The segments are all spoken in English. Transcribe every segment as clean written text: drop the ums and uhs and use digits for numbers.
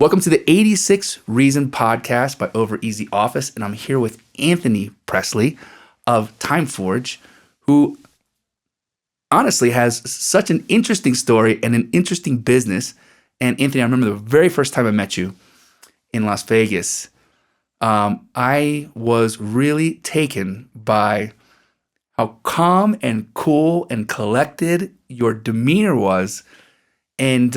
Welcome to the 86 Reason podcast by Over Easy Office, and I'm here with Anthony Presley of TimeForge, who honestly has such an interesting story and an interesting business. And Anthony, I remember the very first time I met you in Las Vegas. I was really taken by how calm and cool and collected your demeanor was, and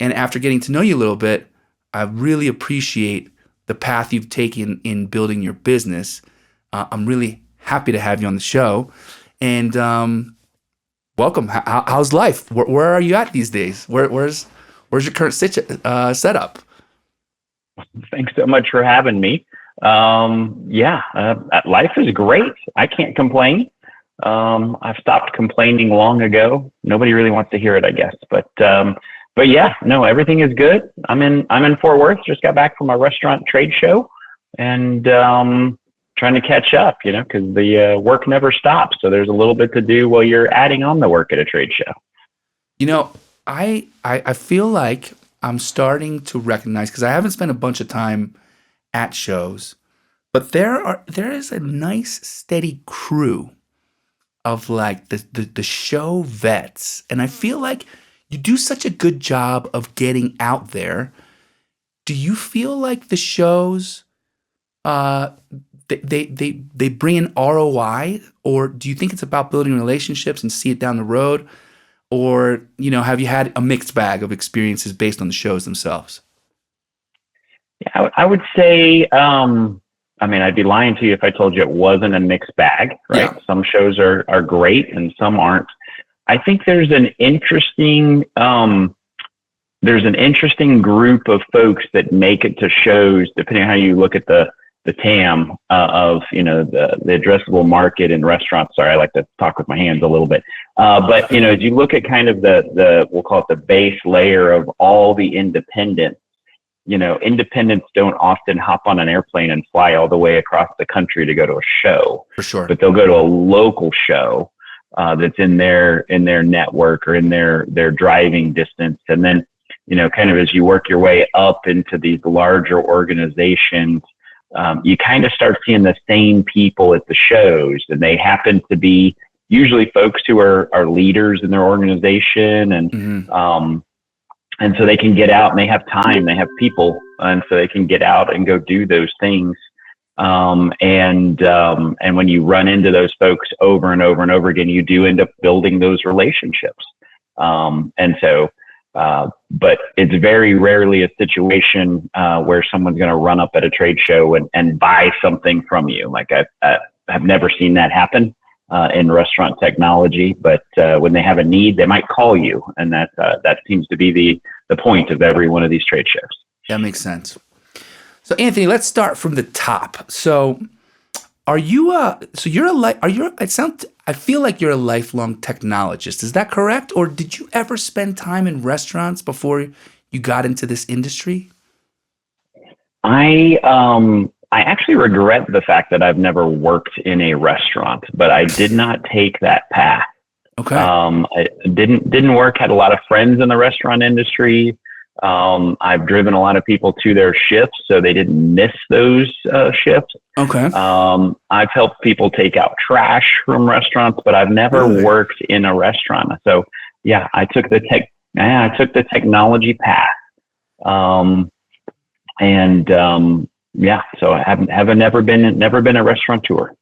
after getting to know you a little bit, I really appreciate the path you've taken in building your business. I'm really happy to have you on the show, and welcome. How's life? Where are you at these days? Where's your current setup? Thanks so much for having me. Life is great. I can't complain. I've stopped complaining long ago. Nobody really wants to hear it, I guess. But yeah, no, everything is good. I'm in Fort Worth. Just got back from a restaurant trade show, and trying to catch up, because the work never stops. So there's a little bit to do while you're adding on the work at a trade show. I feel like I'm starting to recognize, because I haven't spent a bunch of time at shows, but there is a nice steady crew of like the show vets, and I feel like you do such a good job of getting out there. Do you feel like the shows they bring in ROI, or do you think it's about building relationships and see it down the road? Or, have you had a mixed bag of experiences based on the shows themselves? Yeah, I would say, I'd be lying to you if I told you it wasn't a mixed bag, right? Yeah. Some shows are great and some aren't. I think there's an interesting group of folks that make it to shows, depending on how you look at the TAM of, the addressable market in restaurants. Sorry, I like to talk with my hands a little bit. But as you look at kind of we'll call it the base layer of all the independents, independents don't often hop on an airplane and fly all the way across the country to go to a show. For sure. But they'll go to a local show that's in their network or in their driving distance. And then, kind of as you work your way up into these larger organizations, you kind of start seeing the same people at the shows, and they happen to be usually folks who are leaders in their organization. And, mm-hmm. And so they can get out and they have time, they have people, and so they can get out and go do those things. And when you run into those folks over and over and over again, you do end up building those relationships. But it's very rarely a situation where someone's going to run up at a trade show and buy something from you. Like I've never seen that happen in restaurant technology, but when they have a need, they might call you. And that seems to be the point of every one of these trade shows. That makes sense. So Anthony, let's start from the top. So I feel like you're a lifelong technologist. Is that correct? Or did you ever spend time in restaurants before you got into this industry? I actually regret the fact that I've never worked in a restaurant, but I did not take that path. Okay. I didn't work, had a lot of friends in the restaurant industry. I've driven a lot of people to their shifts, so they didn't miss those shifts. Okay. I've helped people take out trash from restaurants, but I've never worked in a restaurant. So yeah, I took the technology path. So I haven't never been a restaurateur.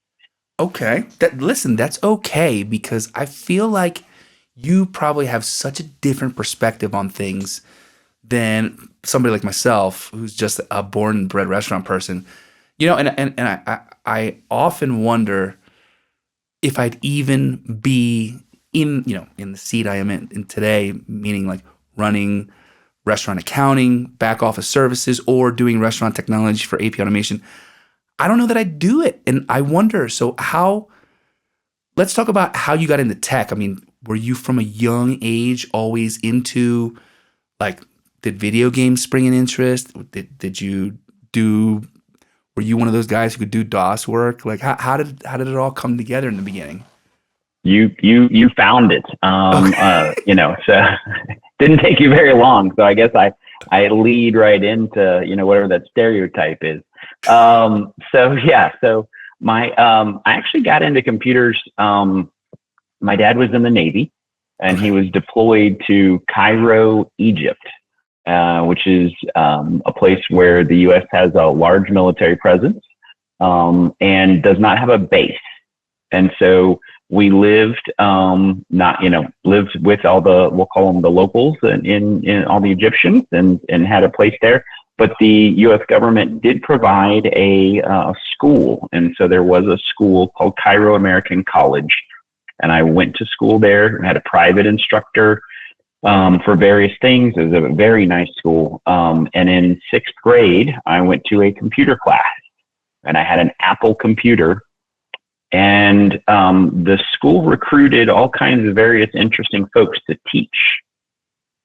Okay. That's okay, because I feel like you probably have such a different perspective on things than somebody like myself, who's just a born and bred restaurant person. And I often wonder if I'd even be in the seat I am in today, meaning like running restaurant accounting, back office services, or doing restaurant technology for AP automation. I don't know that I'd do it. And I wonder, let's talk about how you got into tech. I mean, were you from a young age always into, like, did video games spring an interest? Were you one of those guys who could do DOS work? Like, how did it all come together in the beginning? You found it. Okay. So didn't take you very long. So I guess I lead right into, whatever that stereotype is. So I actually got into computers. My dad was in the Navy, and he Okay. was deployed to Cairo, Egypt, which is a place where the U.S. has a large military presence, and does not have a base. And so we lived, lived with all the, we'll call them the locals, and in all the Egyptians, and had a place there. But the U.S. government did provide a school. And so there was a school called Cairo American College. And I went to school there, had a private instructor for various things. It was a very nice school. And in sixth grade, I went to a computer class, and I had an Apple computer. And the school recruited all kinds of various interesting folks to teach.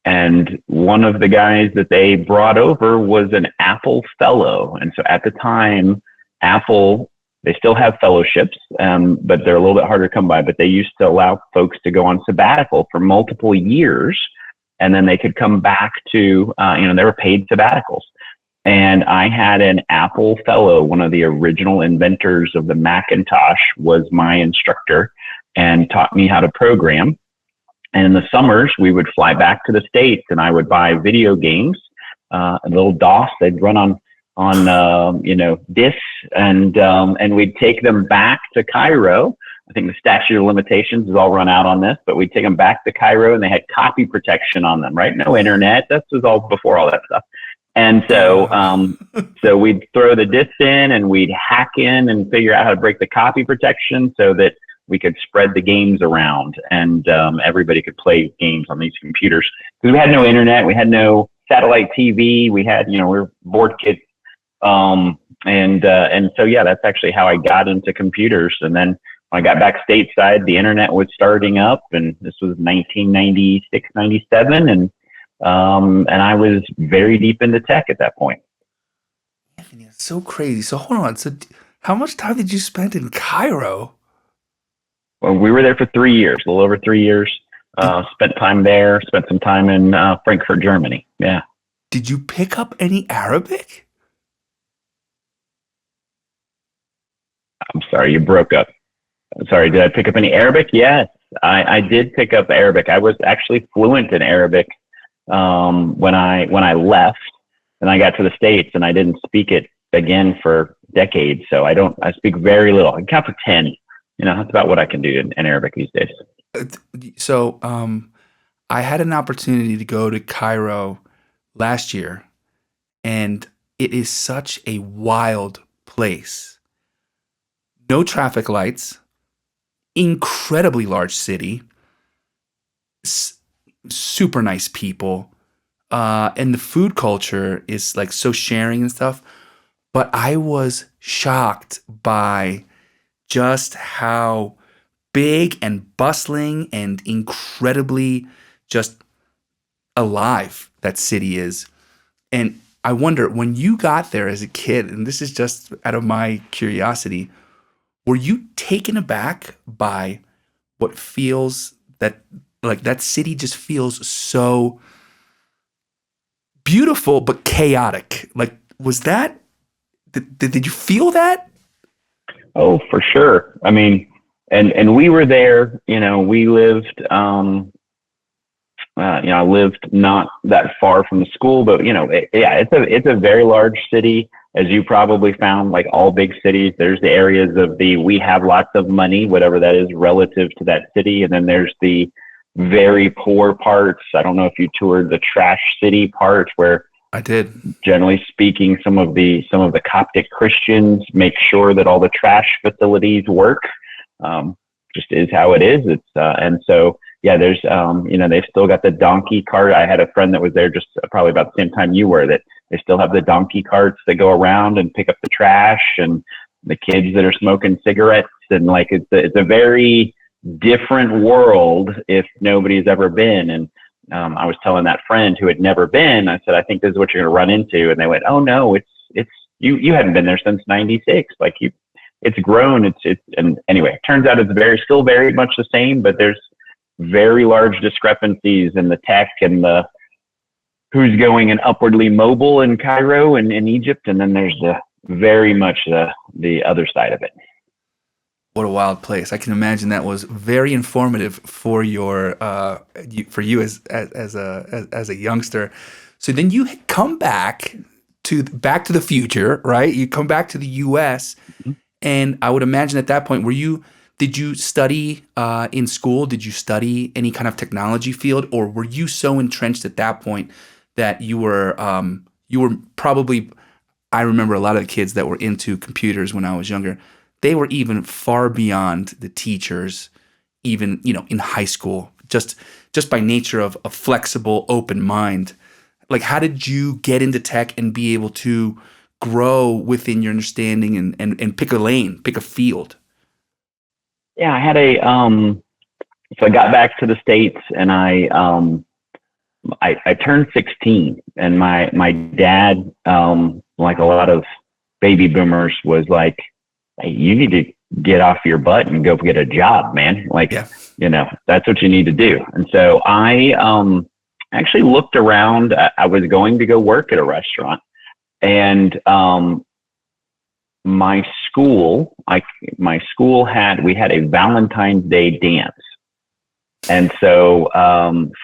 And one of the guys that they brought over was an Apple fellow. And so at the time, Apple, they still have fellowships, but they're a little bit harder to come by. But they used to allow folks to go on sabbatical for multiple years, and then they could come back to, they were paid sabbaticals. And I had an Apple fellow, one of the original inventors of the Macintosh, was my instructor and taught me how to program. And in the summers, we would fly back to the States, and I would buy video games, a little DOS. They'd run on discs, and we'd take them back to Cairo. I think the statute of limitations is all run out on this, but we'd take them back to Cairo, and they had copy protection on them, right? No internet. This was all before all that stuff. And so, so we'd throw the discs in, and we'd hack in and figure out how to break the copy protection so that we could spread the games around, and everybody could play games on these computers. Because we had no internet, we had no satellite TV, we had, we were bored kids. And so, yeah, that's actually how I got into computers. And then when I got back stateside, the internet was starting up, and this was 1996, 97. And I was very deep into tech at that point. Anthony, it's so crazy. So hold on. So how much time did you spend in Cairo? Well, we were there for 3 years, a little over 3 years. Spent time there, spent some time in Frankfurt, Germany. Yeah. Did you pick up any Arabic? I'm sorry, you broke up. Sorry, did I pick up any Arabic? Yes, I did pick up Arabic. I was actually fluent in Arabic when I left, and I got to the States, and I didn't speak it again for decades. So I speak very little. I can count to 10. That's about what I can do in Arabic these days. So I had an opportunity to go to Cairo last year, and it is such a wild place. No traffic lights, incredibly large city, super nice people, and the food culture is like so sharing and stuff. But I was shocked by just how big and bustling and incredibly just alive that city is. And I wonder, when you got there as a kid, and this is just out of my curiosity, were you taken aback by what feels that, like, that city just feels so beautiful but chaotic? Like, was that, did you feel that? Oh, for sure. I mean, and we were there, we lived, I lived not that far from the school, but it's a very large city, as you probably found, like all big cities. There's the areas of we have lots of money, whatever that is relative to that city. And then there's the very poor parts. I don't know if you toured the trash city part, where I did. Generally speaking, some of the Coptic Christians make sure that all the trash facilities work. Just is how it is. It's and so yeah, there's they've still got the donkey cart. I had a friend that was there just probably about the same time you were, that they still have the donkey carts that go around and pick up the trash, and the kids that are smoking cigarettes, and like it's a very different world if nobody's ever been. And I was telling that friend who had never been, I said, I think this is what you're going to run into. And they went, oh no, it's you hadn't been there since 96. Like it's grown. And anyway, it turns out it's still very much the same, but there's very large discrepancies in the tech and the who's going and upwardly mobile in Cairo and in Egypt, and then there's the very much the other side of it. What a wild place! I can imagine that was very informative for for you as a youngster. So then you come back to the future, right? You come back to the U.S. and I would imagine at that point, did you study in school? Did you study any kind of technology field, or were you so entrenched at that point that you were probably? I remember a lot of the kids that were into computers when I was younger. They were even far beyond the teachers, even in high school, just by nature of a flexible, open mind. Like, how did you get into tech and be able to grow within your understanding and pick a lane, pick a field? Yeah, I had so I got back to the States, and I turned 16, and my dad, like a lot of baby boomers, was like, hey, you need to get off your butt and go get a job, man. Like, Yeah. That's what you need to do. And so I actually looked around. I was going to go work at a restaurant, and my school we had a Valentine's Day dance. And so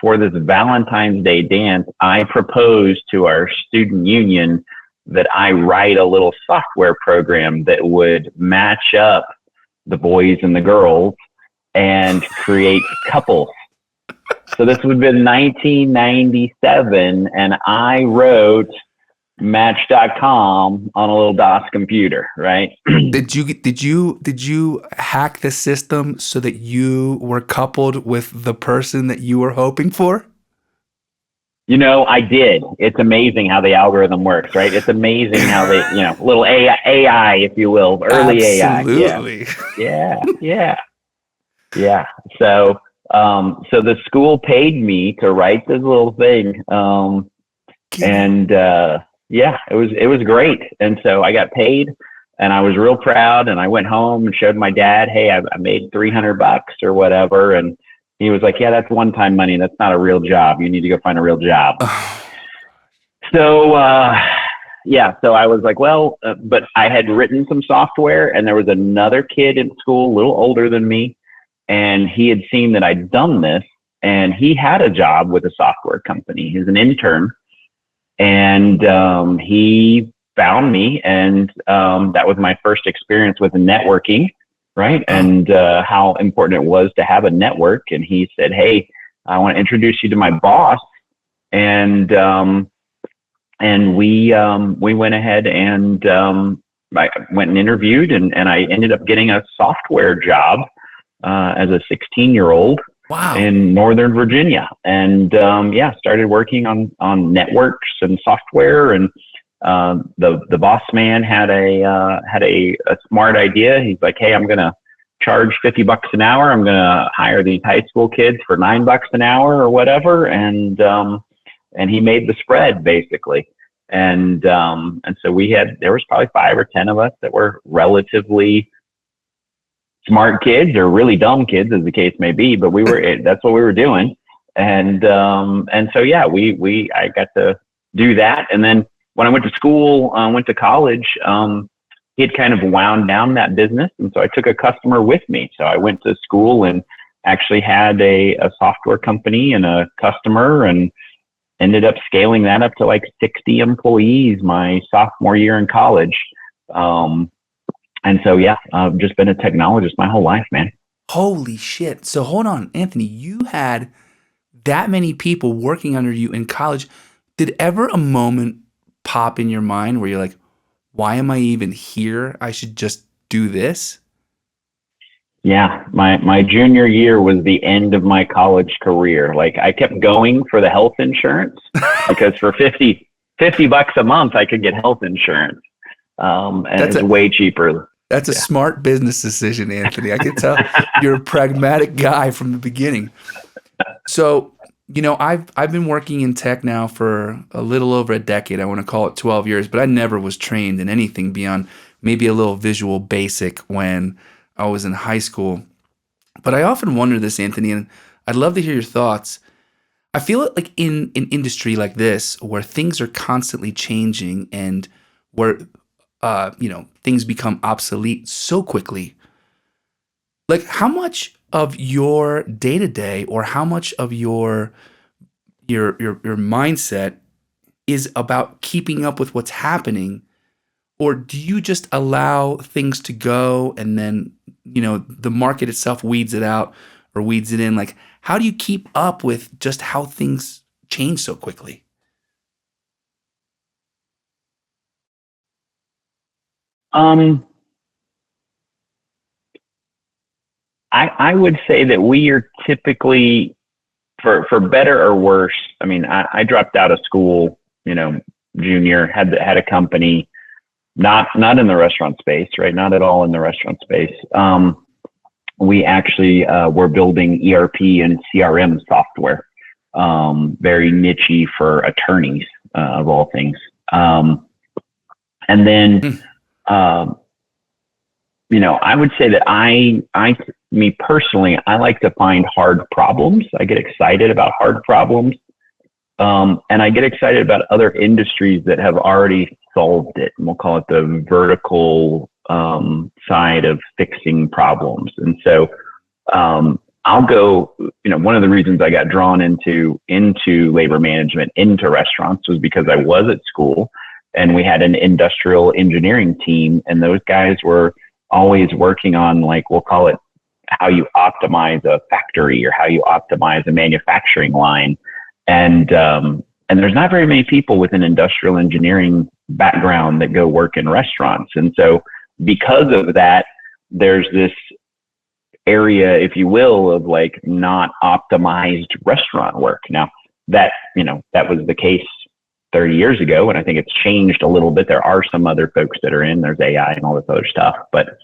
for this Valentine's Day dance, I proposed to our student union that I write a little software program that would match up the boys and the girls and create couples. So this would have been 1997, and I wrote Match.com on a little DOS computer, right? Did you hack the system so that you were coupled with the person that you were hoping for? I did. It's amazing how the algorithm works, right? It's amazing how they, little AI, if you will, early Absolutely. AI. Yeah. So the school paid me to write this little thing. It was great. And so I got paid, and I was real proud, and I went home and showed my dad, hey, I made $300 or whatever. And he was like, yeah, that's one-time money. That's not a real job. You need to go find a real job. So I was like, well, but I had written some software, and there was another kid in school, a little older than me, and he had seen that I'd done this, and he had a job with a software company. He was an intern, and he found me, and that was my first experience with networking. Right. And how important it was to have a network. And he said, hey, I want to introduce you to my boss. And we went ahead and I went and interviewed, and I ended up getting a software job as a 16-year-old. Wow. In Northern Virginia. And started working on networks and software. And the boss man had a smart idea. He's like, hey, I'm going to charge $50 an hour. I'm going to hire these high school kids for $9 an hour or whatever. And he made the spread basically. And so there was probably 5 or 10 of us that were relatively smart kids, or really dumb kids, as the case may be, but that's what we were doing. And so, I got to do that. And then when I went to college, he had kind of wound down that business. And so I took a customer with me. So I went to school and actually had a software company and a customer, and ended up scaling that up to like 60 employees my sophomore year in college. And so, I've just been a technologist my whole life, man. Holy shit. So hold on, Anthony, you had that many people working under you in college. Did ever a moment pop in your mind where you're like, why am I even here? I should just do this? Yeah, my junior year was the end of my college career. Like, I kept going for the health insurance because for $50 a month, I could get health insurance. And it's way cheaper. That's a smart business decision, Anthony. I can tell you're a pragmatic guy from the beginning. So, I've been working in tech now for a little over a decade. I want to call it 12 years, but I never was trained in anything beyond maybe a little Visual Basic when I was in high school. But I often wonder this, Anthony, and I'd love to hear your thoughts. I feel it like in an industry like this where things are constantly changing and where things become obsolete so quickly. Like how much of your day to day or how much of your mindset is about keeping up with what's happening, or do you just allow things to go and then the market itself weeds it out or weeds it in? Like how do you keep up with just how things change so quickly? Um, I would say that we are typically, for better or worse. I mean, I dropped out of school, junior, had a company, not in the restaurant space, right? Not at all in the restaurant space. We actually were building ERP and CRM software, very nichey for attorneys, of all things. And then, Hmm. um, I would say that me personally, I like to find hard problems. I get excited about hard problems. And I get excited about other industries that have already solved it. And we'll call it the vertical side of fixing problems. And so I'll go, one of the reasons I got drawn into labor management, into restaurants, was because I was at school and we had an industrial engineering team, and those guys were always working on, like, we'll call it how you optimize a factory or how you optimize a manufacturing line. And there's not very many people with an industrial engineering background that go work in restaurants. And so because of that, there's this area, if you will, of like not optimized restaurant work. Now that, that was the case 30 years ago. And I think it's changed a little bit. There are some other folks that are there's AI and all this other stuff. But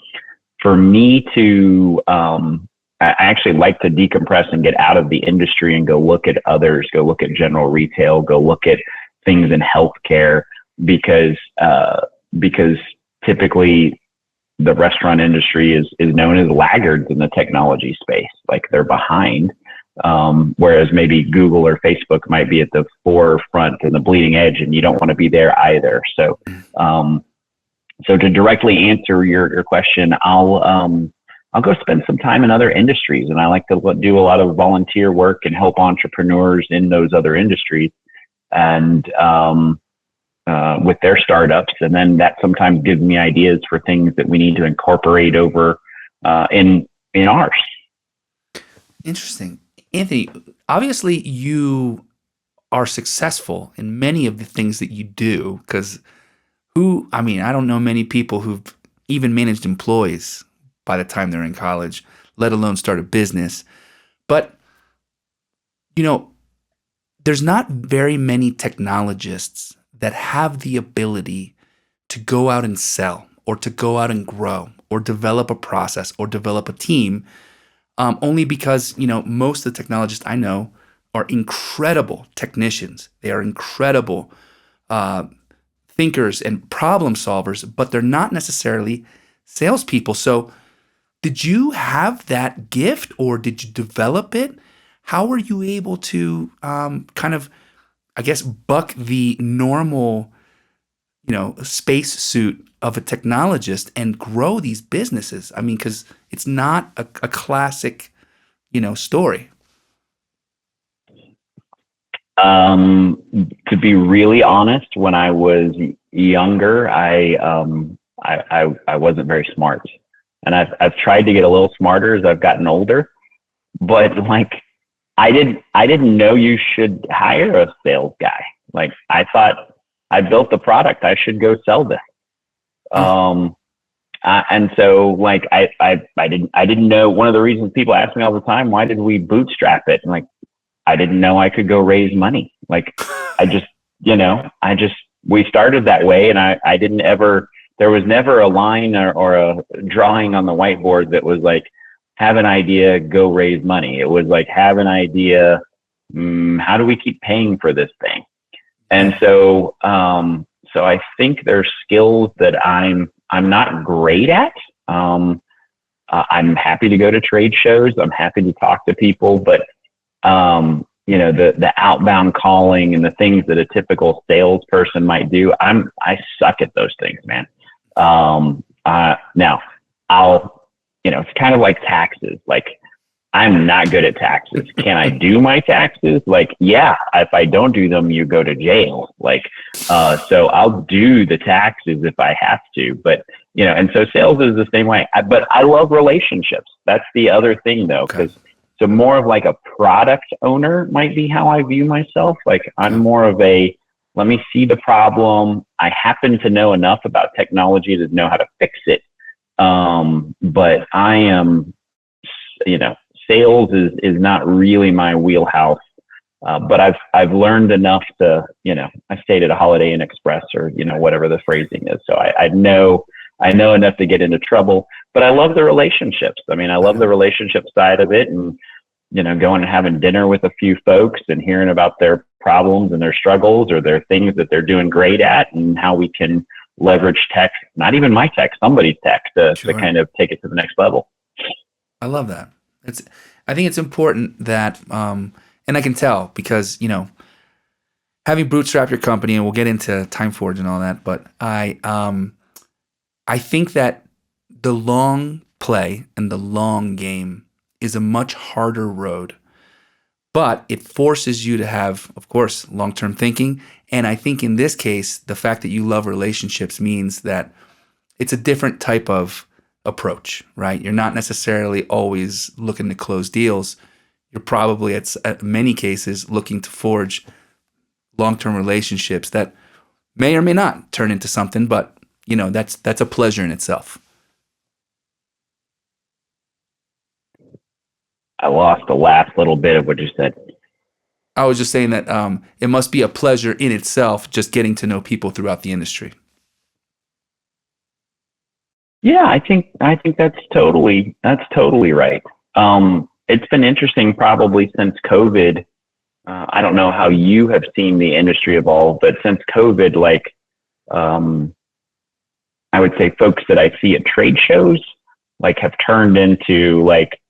for me to, I actually like to decompress and get out of the industry and go look at others, go look at general retail, go look at things in healthcare, because typically the restaurant industry is known as laggards in the technology space. Like they're behind, whereas maybe Google or Facebook might be at the forefront and the bleeding edge, and you don't want to be there either. So, so to directly answer your question, I'll go spend some time in other industries, and I like to do a lot of volunteer work and help entrepreneurs in those other industries, and with their startups. And then that sometimes gives me ideas for things that we need to incorporate over in ours. Interesting. Anthony, obviously you are successful in many of the things that you do, because I don't know many people who've even managed employees by the time they're in college, let alone start a business. But, there's not very many technologists that have the ability to go out and sell or to go out and grow or develop a process or develop a team, only because, most of the technologists I know are incredible technicians. They are incredible thinkers and problem solvers, but they're not necessarily salespeople. So, did you have that gift or did you develop it? How were you able to kind of, I guess, buck the normal, spacesuit of a technologist and grow these businesses? I mean, because it's not a classic, story. To be really honest, when I was younger, I wasn't very smart. And I've tried to get a little smarter as I've gotten older, but like I didn't know you should hire a sales guy. Like I thought I built the product, I should go sell this. And so like I didn't know. One of the reasons people ask me all the time, why did we bootstrap it? And like I didn't know I could go raise money. Like we started that way, and I didn't ever. There was never a line or a drawing on the whiteboard that was like, have an idea, go raise money. It was like, have an idea, how do we keep paying for this thing? And so, so I think there's skills that I'm not great at. I'm happy to go to trade shows. I'm happy to talk to people, but the outbound calling and the things that a typical salesperson might do. I suck at those things, man. Now it's kind of like taxes. Like, I'm not good at taxes. Can I do my taxes? Like, yeah, if I don't do them, you go to jail. Like, so I'll do the taxes if I have to, but and so sales is the same way. But I love relationships. That's the other thing though, because so more of like a product owner might be how I view myself. Like, I'm more of a, let me see the problem. I happen to know enough about technology to know how to fix it. But I am, sales is not really my wheelhouse. But I've learned enough to, I stayed at a Holiday Inn Express or, whatever the phrasing is. So I know enough to get into trouble, but I love the relationships. I mean, I love the relationship side of it, and, going and having dinner with a few folks and hearing about their problems and their struggles or their things that they're doing great at, and how we can leverage tech, not even my tech, somebody's tech to kind of take it to the next level. I love that. I think it's important that, and I can tell because, having bootstrapped your company, and we'll get into TimeForge and all that, but I think that the long play and the long game is a much harder road, but it forces you to have, of course, long-term thinking. And I think in this case, the fact that you love relationships means that it's a different type of approach, right? You're not necessarily always looking to close deals. You're probably at many cases looking to forge long-term relationships that may or may not turn into something, but that's a pleasure in itself. I lost the last little bit of what you said. I was just saying that it must be a pleasure in itself just getting to know people throughout the industry. Yeah, I think that's totally right. It's been interesting probably since COVID. I don't know how you have seen the industry evolve, but since COVID, like, I would say folks that I see at trade shows, like, have turned into like,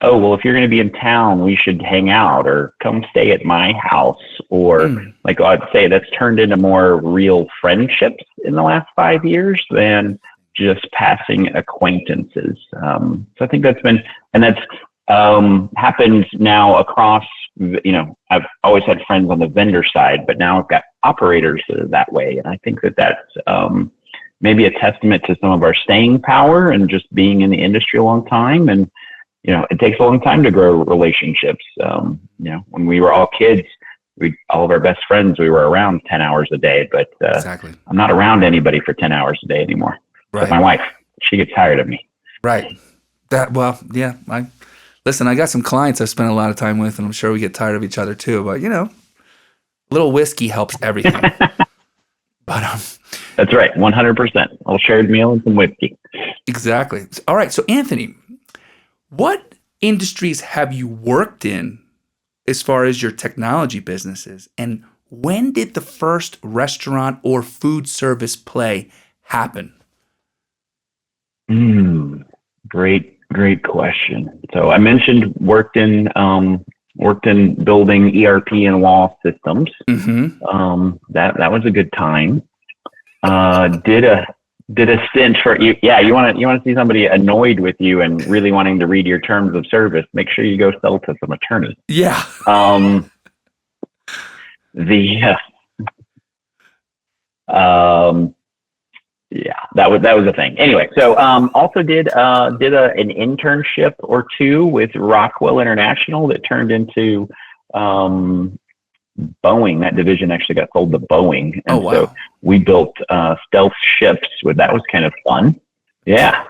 oh, well, if you're going to be in town, we should hang out or come stay at my house. Or like, I'd say that's turned into more real friendships in the last 5 years than just passing acquaintances. So I think that's happened now across, I've always had friends on the vendor side, but now I've got operators that way. And I think that's maybe a testament to some of our staying power and just being in the industry a long time. And, it takes a long time to grow relationships. When we were all kids, all of our best friends, we were around 10 hours a day, but Exactly. I'm not around anybody for 10 hours a day anymore. Right. But my wife, she gets tired of me. Right. Yeah. I got some clients I spend a lot of time with, and I'm sure we get tired of each other too. But a little whiskey helps everything. But that's right, 100%. A little shared meal and some whiskey. Exactly. All right. So Anthony, what industries have you worked in as far as your technology businesses, and when did the first restaurant or food service play happen? Great question. So I mentioned worked in building ERP and wall systems. Mm-hmm. That was a good time. Did a stint for you. Yeah. You want to see somebody annoyed with you and really wanting to read your terms of service, make sure you go sell to some attorneys. Yeah. Yeah, that was a thing. Anyway, so also did an internship or two with Rockwell International that turned into Boeing. That division actually got sold to Boeing, and so we built stealth ships. That was kind of fun. Yeah.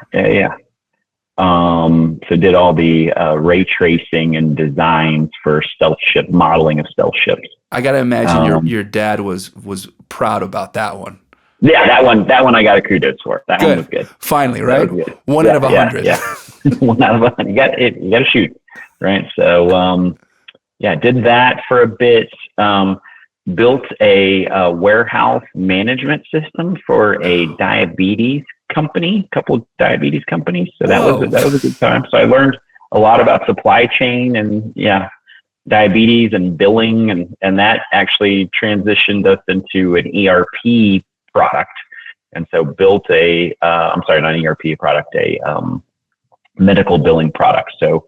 So did all the ray tracing and designs for stealth ship modeling of stealth ships. I gotta imagine your dad was proud about that one. Yeah, that one I got a kudos for. That one was good. Finally, right? One out of 100. Yeah. 1 out of 100. You got to shoot, right? So did that for a bit. Built a warehouse management system for a diabetes company, a couple of diabetes companies. So that was a good time. So I learned a lot about supply chain and diabetes and billing, and that actually transitioned us into an ERP product. And so built I'm sorry, not an ERP product, a medical billing product. So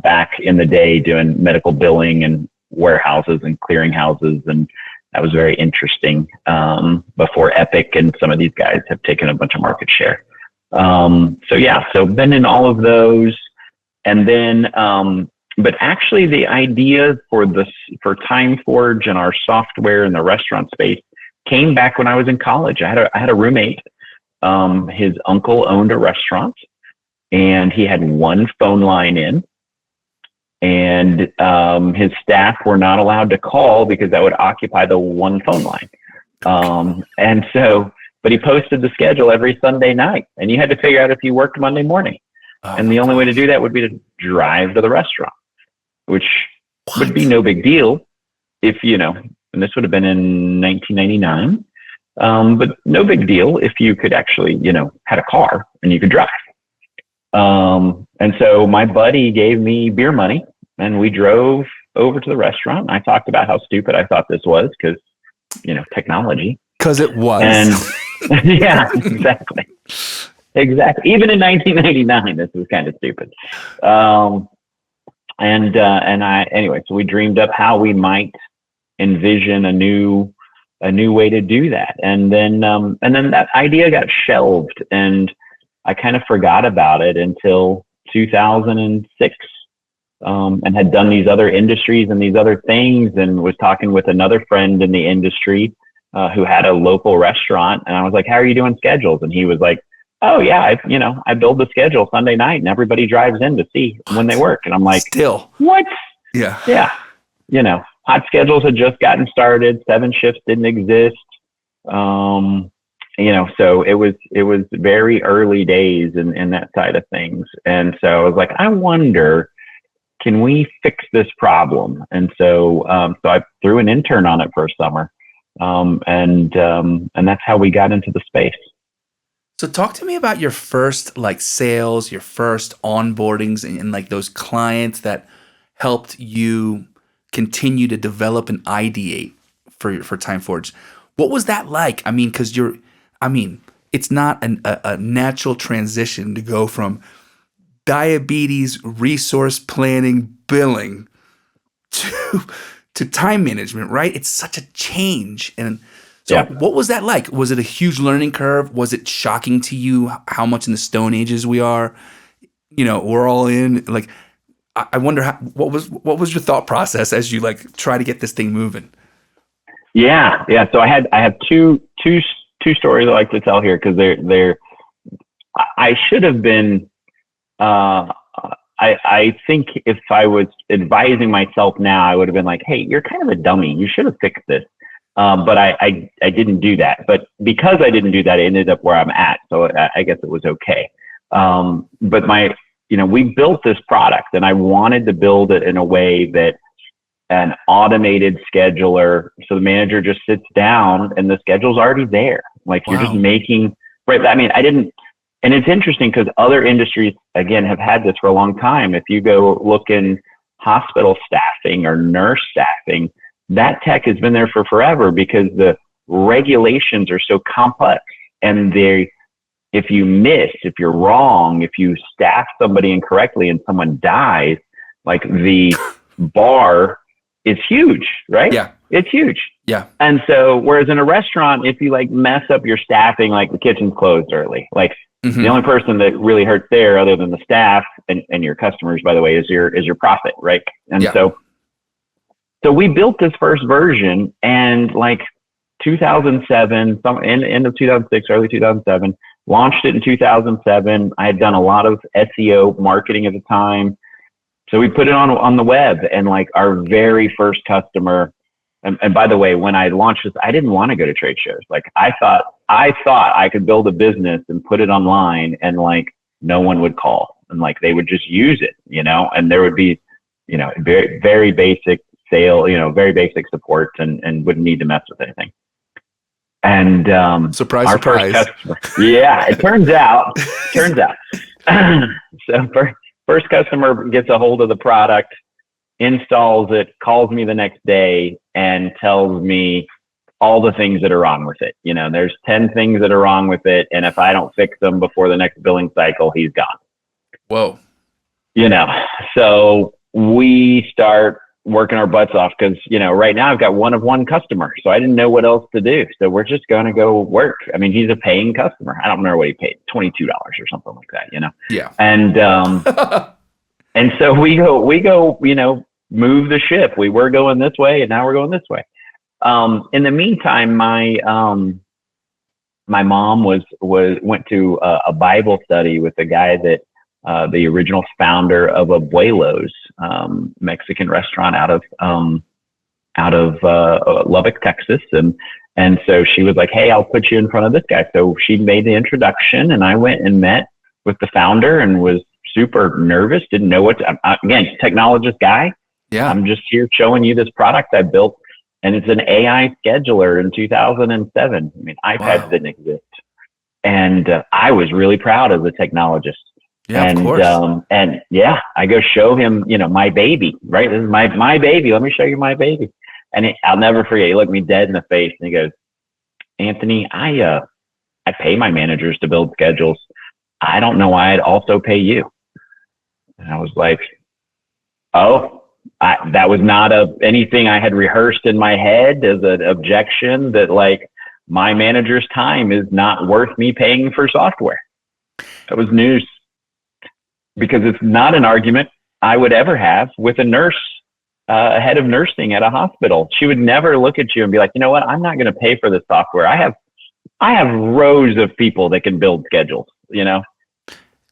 back in the day, doing medical billing and warehouses and clearinghouses, and that was very interesting before Epic and some of these guys have taken a bunch of market share. So been in all of those. And then, but actually the idea for TimeForge and our software in the restaurant space came back when I was in college. I had a roommate. His uncle owned a restaurant, and he had one phone line in, and his staff were not allowed to call because that would occupy the one phone line. But he posted the schedule every Sunday night, and you had to figure out if you worked Monday morning. And the only way to do that would be to drive to the restaurant, which would be no big deal if, and this would have been in 1999, but no big deal if you could actually, had a car and you could drive. And so my buddy gave me beer money, and we drove over to the restaurant. I talked about how stupid I thought this was because, technology. Because it was. And yeah, exactly. Exactly. Even in 1999, this was kind of stupid. Anyway, so we dreamed up how we might envision a new way to do that. And then that idea got shelved, and I kind of forgot about it until 2006, and had done these other industries and these other things, and was talking with another friend in the industry who had a local restaurant. And I was like, how are you doing schedules? And he was like, oh yeah, I build the schedule Sunday night, and everybody drives in to see when they work. And I'm like, still what? Yeah. Yeah. Hot schedules had just gotten started. 7 shifts didn't exist. So it was very early days in that side of things. And so I was like, I wonder, can we fix this problem? And so I threw an intern on it for a summer. And that's how we got into the space. So talk to me about your first sales, your first onboardings, and those clients that helped you continue to develop and ideate for TimeForge. What was that like? I mean, because it's not a natural transition to go from diabetes, resource planning, billing to time management, right? It's such a change. And so What was that like? Was it a huge learning curve? Was it shocking to you how much in the Stone Ages we are? We're all in. I wonder what was your thought process as you try to get this thing moving? Yeah. So I have two stories I like to tell here, because I should have been. I think if I was advising myself now, I would have been like, hey, you're kind of a dummy. You should have fixed this. But I didn't do that. But because I didn't do that, I ended up where I'm at. So I guess it was okay. But we built this product, and I wanted to build it in a way that an automated scheduler, so the manager just sits down and the schedule's already there. You're just making, right? I mean, and it's interesting because other industries, again, have had this for a long time. If you go look in hospital staffing or nurse staffing, that tech has been there for forever because the regulations are so complex, and if you're wrong, if you staff somebody incorrectly and someone dies, the bar is huge, right? Yeah. It's huge. Yeah. And so, whereas in a restaurant, if you mess up your staffing, the kitchen's closed early, the only person that really hurts there, other than the staff and your customers, by the way, is your profit, right? And so we built this first version, and 2007, end of 2006, early 2007, launched it in 2007. I had done a lot of SEO marketing at the time. So we put it on the web, and our very first customer, and by the way, when I launched this, I didn't want to go to trade shows. I thought I could build a business and put it online, and no one would call, and they would just use it, and there would be, very, very basic sale, very basic support, and wouldn't need to mess with anything. And surprise. First customer, it turns out. So first customer gets a hold of the product, installs it, calls me the next day and tells me all the things that are wrong with it. You know, there's 10 things that are wrong with it. And if I don't fix them before the next billing cycle, he's gone. Whoa. You know, so we start working our butts off because, you know, right now I've got one customer. So I didn't know what else to do. So we're just going to go work. I mean, he's a paying customer. I don't remember what he paid, $22 or something like that, you know? Yeah. And, and so we go, you know, move the ship. We were going this way and now we're going this way. In the meantime, my mom went to a Bible study with a guy that, the original founder of Abuelo's, Mexican restaurant out of Lubbock, Texas. And so she was like, hey, I'll put you in front of this guy. So she made the introduction and I went and met with the founder and was super nervous. Didn't know again, technologist guy. Yeah. I'm just here showing you this product I built, and it's an AI scheduler in 2007. I mean, iPads didn't exist. And I was really proud as a technologist. Yeah, and, of course. And yeah, I go show him, you know, my baby, right? This is my baby. Let me show you my baby. And I'll never forget. He looked me dead in the face and he goes, Anthony, I pay my managers to build schedules. I don't know why I'd also pay you. And I was like, oh, that was not anything I had rehearsed in my head as an objection that like my manager's time is not worth me paying for software. That was news. Because it's not an argument I would ever have with a nurse, a head of nursing at a hospital. She would never look at you and be like, you know what? I'm not going to pay for this software. I have rows of people that can build schedules, you know?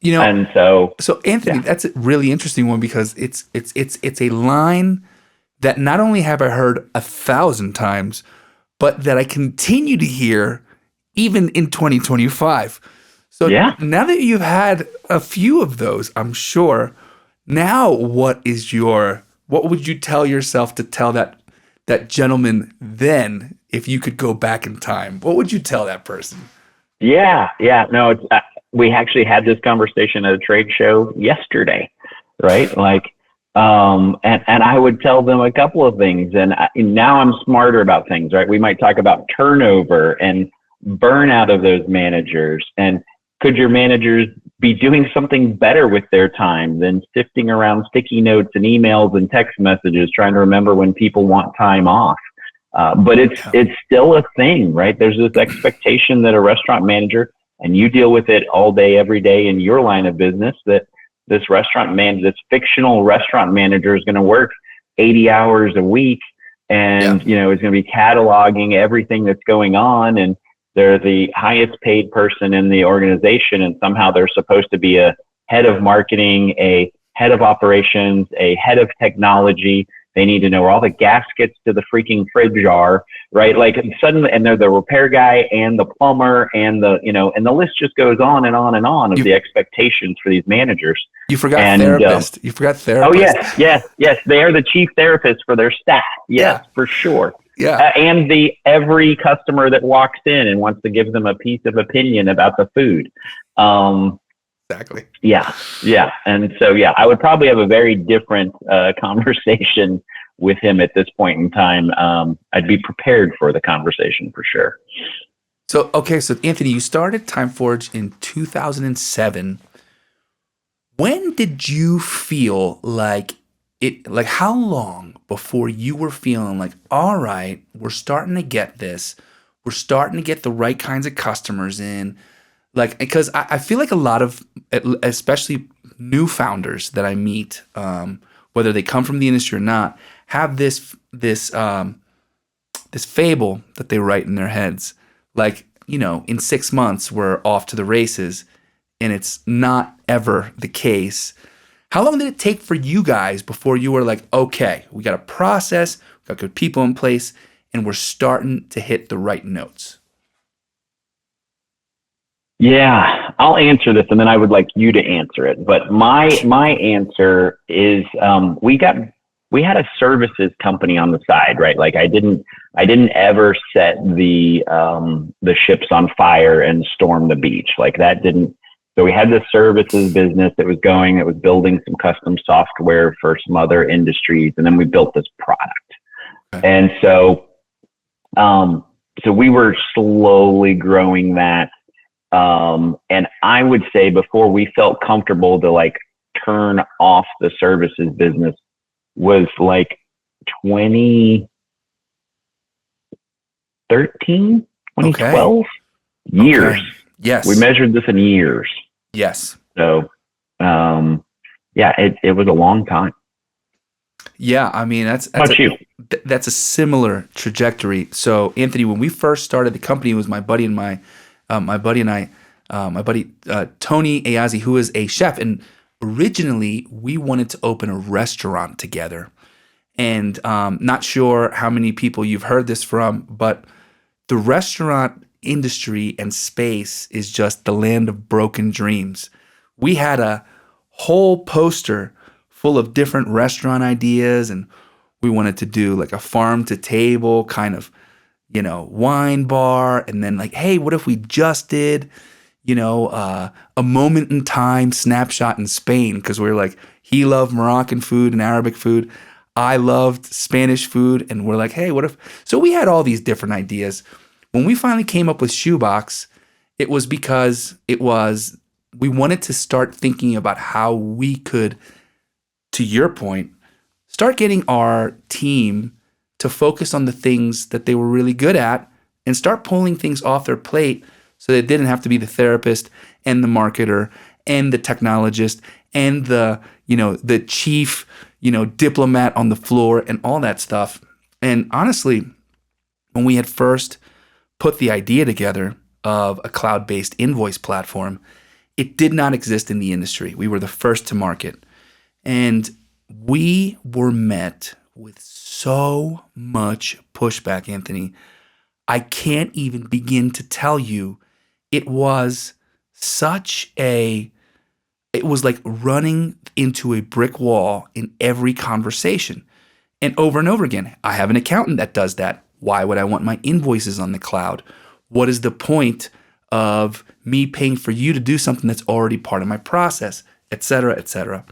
You know, and so Anthony, that's a really interesting one because it's a line that not only have I heard 1,000 times, but that I continue to hear even in 2025. So now that you've had a few of those, I'm sure, now what would you tell yourself to tell that gentleman then if you could go back in time? What would you tell that person? Yeah. No, it's we actually had this conversation at a trade show yesterday, right? Like, and I would tell them a couple of things, and now I'm smarter about things, right? We might talk about turnover and burnout of those managers, and could your managers be doing something better with their time than sifting around sticky notes and emails and text messages, trying to remember when people want time off? But it's still a thing, right? There's this expectation that a restaurant manager, and you deal with it all day, every day in your line of business, that this this fictional restaurant manager is going to work 80 hours a week and, you know, is going to be cataloging everything that's going on. And they're the highest paid person in the organization. And somehow they're supposed to be a head of marketing, a head of operations, a head of technology. They need to know where all the gaskets to the freaking fridge are, right? Like suddenly, and they're the repair guy and the plumber and and the list just goes on and on and on of the expectations for these managers. You forgot therapist. You forgot therapist. Oh yes. They are the chief therapist for their staff. Yes, for sure. Yeah. And every customer that walks in and wants to give them a piece of opinion about the food. Exactly. Yeah. And so, I would probably have a very different conversation with him at this point in time. I'd be prepared for the conversation for sure. So Anthony, you started TimeForge in 2007. When did you feel like how long before you were feeling like, all right, we're starting to get this. We're starting to get the right kinds of customers in. Like, because I feel like a lot of, especially new founders that I meet, whether they come from the industry or not, have this fable that they write in their heads. Like, in 6 months, we're off to the races, and it's not ever the case. How long did it take for you guys before you were like, okay, we got a process, we got good people in place, and we're starting to hit the right notes? Yeah, I'll answer this, and then I would like you to answer it. But my answer is we had a services company on the side, right? Like I didn't ever set the ships on fire and storm the beach. Like that didn't So we had this services business that was going, that was building some custom software for some other industries. And then we built this product. Okay. And so we were slowly growing that. And I would say before we felt comfortable to like turn off the services business was like 2013, 2012 years. Okay. Yes. We measured this in years. Yes. So, it was a long time. Yeah, I mean that's How about you? That's a similar trajectory. So Anthony, when we first started the company, it was my buddy and my buddy Tony Ayazi, who is a chef, and originally we wanted to open a restaurant together. And not sure how many people you've heard this from, but the restaurant industry and space is just the land of broken dreams. We had a whole poster full of different restaurant ideas, and we wanted to do like a farm to table kind of, wine bar, and then like, hey, what if we just did, a moment in time snapshot in Spain? Because we were like, he loved Moroccan food and Arabic food. I loved Spanish food, and we're like, hey, what if? So we had all these different ideas. When we finally came up with Shoebox, it was because we wanted to start thinking about how we could, to your point, start getting our team to focus on the things that they were really good at and start pulling things off their plate so they didn't have to be the therapist and the marketer and the technologist and the chief, diplomat on the floor and all that stuff. And honestly, when we had first put the idea together of a cloud-based invoice platform, it did not exist in the industry. We were the first to market. And we were met with so much pushback, Anthony. I can't even begin to tell you. It was like running into a brick wall in every conversation. And over again, I have an accountant that does that. Why would I want my invoices on the cloud? What is the point of me paying for you to do something that's already part of my process, et cetera, et cetera?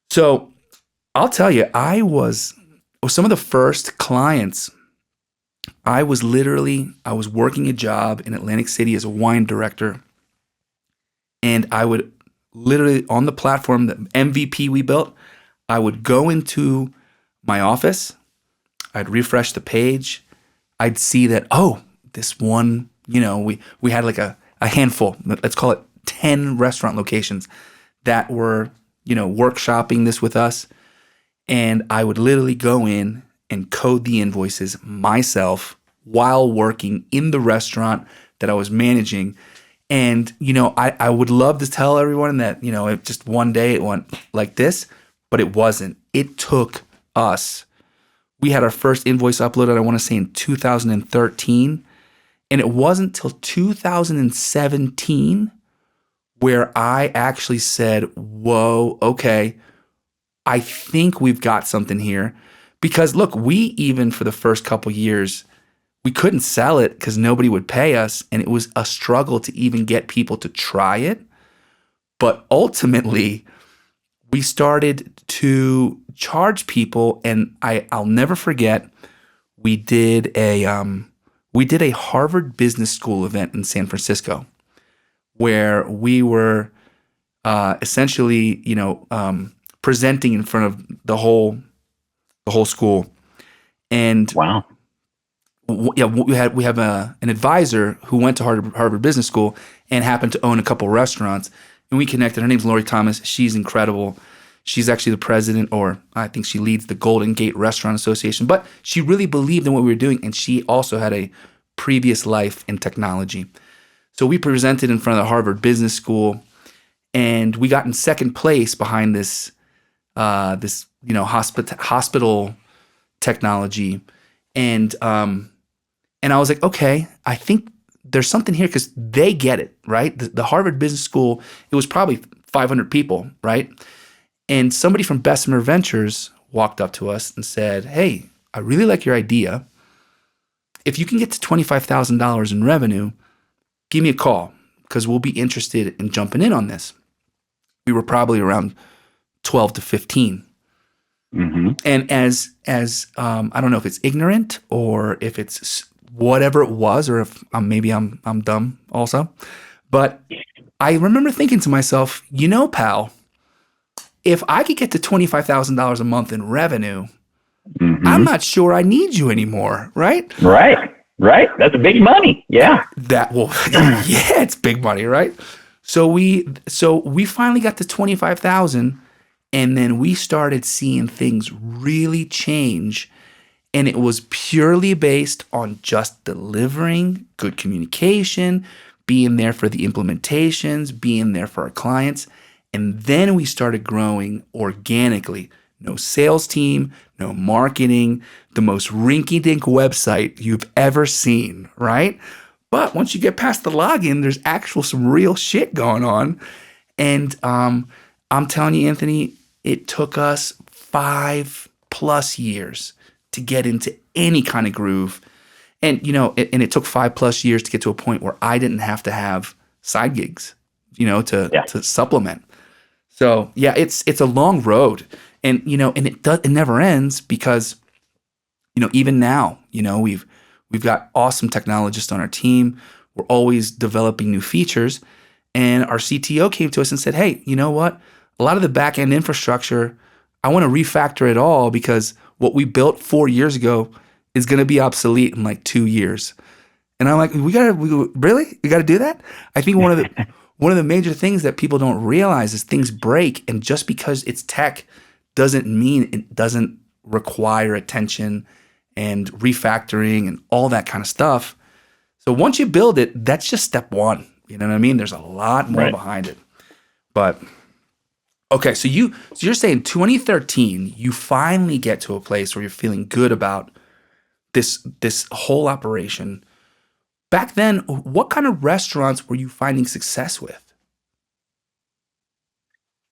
So I'll tell you, some of the first clients, I was working a job in Atlantic City as a wine director. And I would literally, on the platform, the MVP we built, I would go into my office, I'd refresh the page, I'd see that, this one, we had like a handful, let's call it 10 restaurant locations that were, workshopping this with us. And I would literally go in and code the invoices myself while working in the restaurant that I was managing. And, I would love to tell everyone that, it just one day it went like this, but it wasn't. It took us. We had our first invoice uploaded, I want to say in 2013. And it wasn't till 2017 where I actually said, whoa, okay, I think we've got something here. Because look, we even for the first couple years, we couldn't sell it because nobody would pay us. And it was a struggle to even get people to try it. But ultimately, we started to charge people. And I'll never forget, we did a Harvard Business School event in San Francisco where we were essentially, presenting in front of the whole school. And wow. Yeah, we have an advisor who went to Harvard Business School and happened to own a couple restaurants, and we connected. Her name's Lori Thomas. She's incredible. She's actually the president, or I think she leads the Golden Gate Restaurant Association. But she really believed in what we were doing, and she also had a previous life in technology. So we presented in front of the Harvard Business School, and we got in second place behind this hospital technology, and I was like, okay, I think there's something here because they get it, right? The Harvard Business School, it was probably 500 people, right? And somebody from Bessemer Ventures walked up to us and said, hey, I really like your idea. If you can get to $25,000 in revenue, give me a call because we'll be interested in jumping in on this. We were probably around 12 to 15. Mm-hmm. And as I don't know if it's ignorant or if it's whatever it was, or if maybe I'm dumb also, but I remember thinking to myself, pal, if I could get to $25,000 a month in revenue, I'm Mm-hmm. not sure I need you anymore, right? Right. Right. That's big money. Yeah. That will, yeah, it's big money, right? So we finally got to 25,000, and then we started seeing things really change, and it was purely based on just delivering good communication, being there for the implementations, being there for our clients, and then we started growing organically. No sales team, no marketing, the most rinky-dink website you've ever seen, right? But once you get past the login, there's some real shit going on. And I'm telling you, Anthony, it took us 5+ years to get into any kind of groove. And, it took 5+ years to get to a point where I didn't have to have side gigs, to supplement. So yeah, it's a long road, and it never ends because even now we've got awesome technologists on our team. We're always developing new features, and our CTO came to us and said, "Hey, you know what? A lot of the back end infrastructure, I want to refactor it all because what we built 4 years ago is going to be obsolete in like 2 years." And I'm like, we got to do that? I think one of the major things that people don't realize is things break, and just because it's tech doesn't mean it doesn't require attention and refactoring and all that kind of stuff. So once you build it, that's just step one. You know what I mean? There's a lot more behind it. But okay, so you're saying 2013, you finally get to a place where you're feeling good about this whole operation. Back then, what kind of restaurants were you finding success with?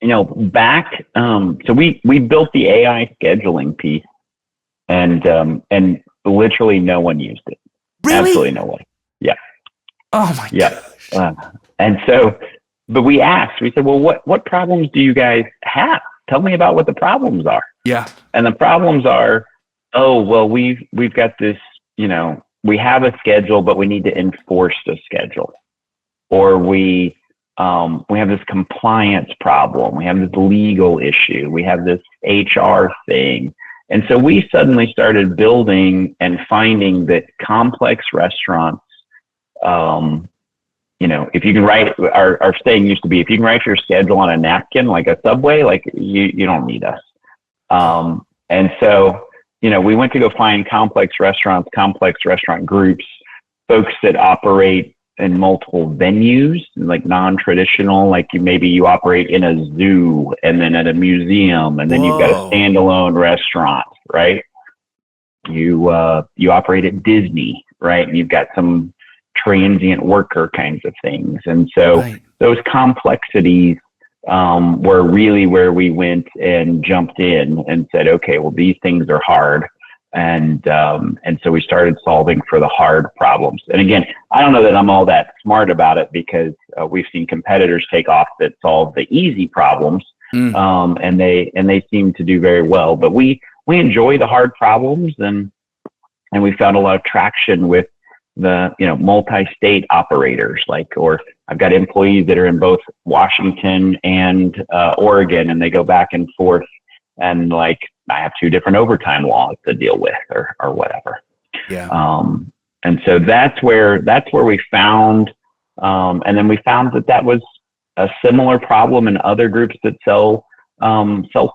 Back, so we built the AI scheduling piece, and literally no one used it. Really? Absolutely no one. Yeah. Oh my Yeah. gosh. And so, but we said, well, what problems do you guys have? Tell me about what the problems are. Yeah. And the problems are, oh, well, we've got this, we have a schedule, but we need to enforce the schedule. Or we have this compliance problem. We have this legal issue. We have this HR thing. And so we suddenly started building and finding that complex restaurants, if you can write, our saying used to be, if you can write your schedule on a napkin, like a Subway, like you don't need us. And so, we went to go find complex restaurants, complex restaurant groups, folks that operate in multiple venues, like non-traditional, like maybe you operate in a zoo and then at a museum, and then you've got a standalone restaurant, right? You operate at Disney, right? And you've got some transient worker kinds of things. And so those complexities were really where we went and jumped in and said, okay, well, these things are hard. And so we started solving for the hard problems. And again, I don't know that I'm all that smart about it, because we've seen competitors take off that solve the easy problems, and they seem to do very well. But we enjoy the hard problems, and we found a lot of traction with the multi-state operators. Or I've got employees that are in both Washington and Oregon, and they go back and forth, and I have 2 different overtime laws to deal with, or whatever. Yeah. And so that's where we found, and then we found that was a similar problem in other groups that sell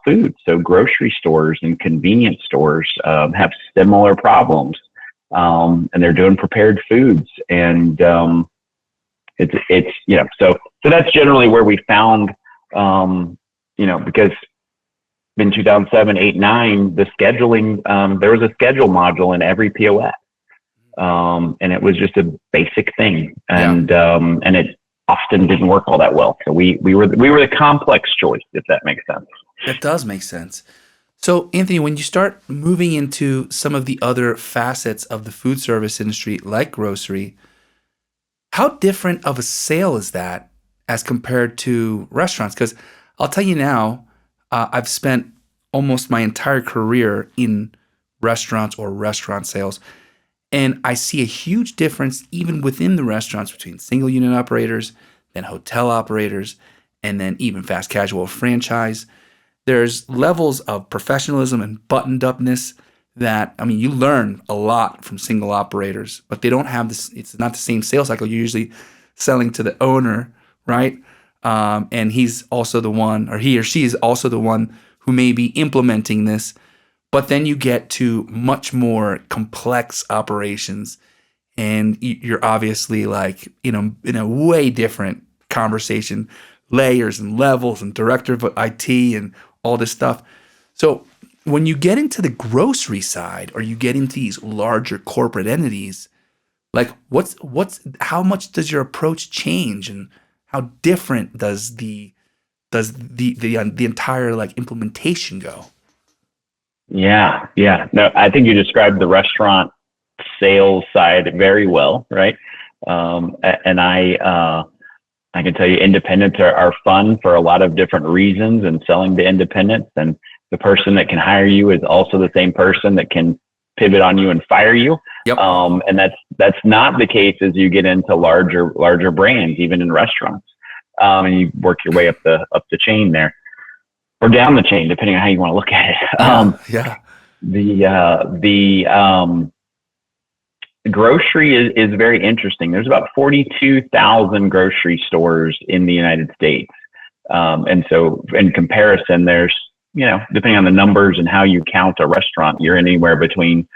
food. So grocery stores and convenience stores have similar problems, and they're doing prepared foods, and it's so that's generally where we found, because in 2007, 8, 9, the scheduling, there was a schedule module in every POS. And it was just a basic thing. And it often didn't work all that well. So we were the complex choice, if that makes sense. It does make sense. So Anthony, when you start moving into some of the other facets of the food service industry, like grocery, How different of a sale is that as compared to restaurants? Because I'll tell you now, I've spent almost my entire career in restaurants or restaurant sales, and I see a huge difference even within the restaurants between single unit operators, then hotel operators, and then even fast casual franchise. There's levels of professionalism and buttoned upness that, I mean, you learn a lot from single operators, but they don't have this, it's not the same sales cycle. You're usually selling to the owner, right? And he's also the one, or he or she is also the one who may be implementing this. But then you get to much more complex operations, and you're obviously like, in a way different conversation, layers and levels and director of IT and all this stuff. So when you get into the grocery side or you get into these larger corporate entities, like how much does your approach change, and how different does the entire like implementation go? Yeah, yeah. No, I think you described the restaurant sales side very well, right? And I can tell you, independents are fun for a lot of different reasons, and selling to independents, and the person that can hire you is also the same person that can pivot on you and fire you. Yep. And that's not the case as you get into larger brands, even in restaurants. And you work your way up the chain there, or down the chain, depending on how you want to look at it. Yeah. The grocery is very interesting. There's about 42,000 grocery stores in the United States. And so in comparison, there's, depending on the numbers and how you count a restaurant, you're anywhere between,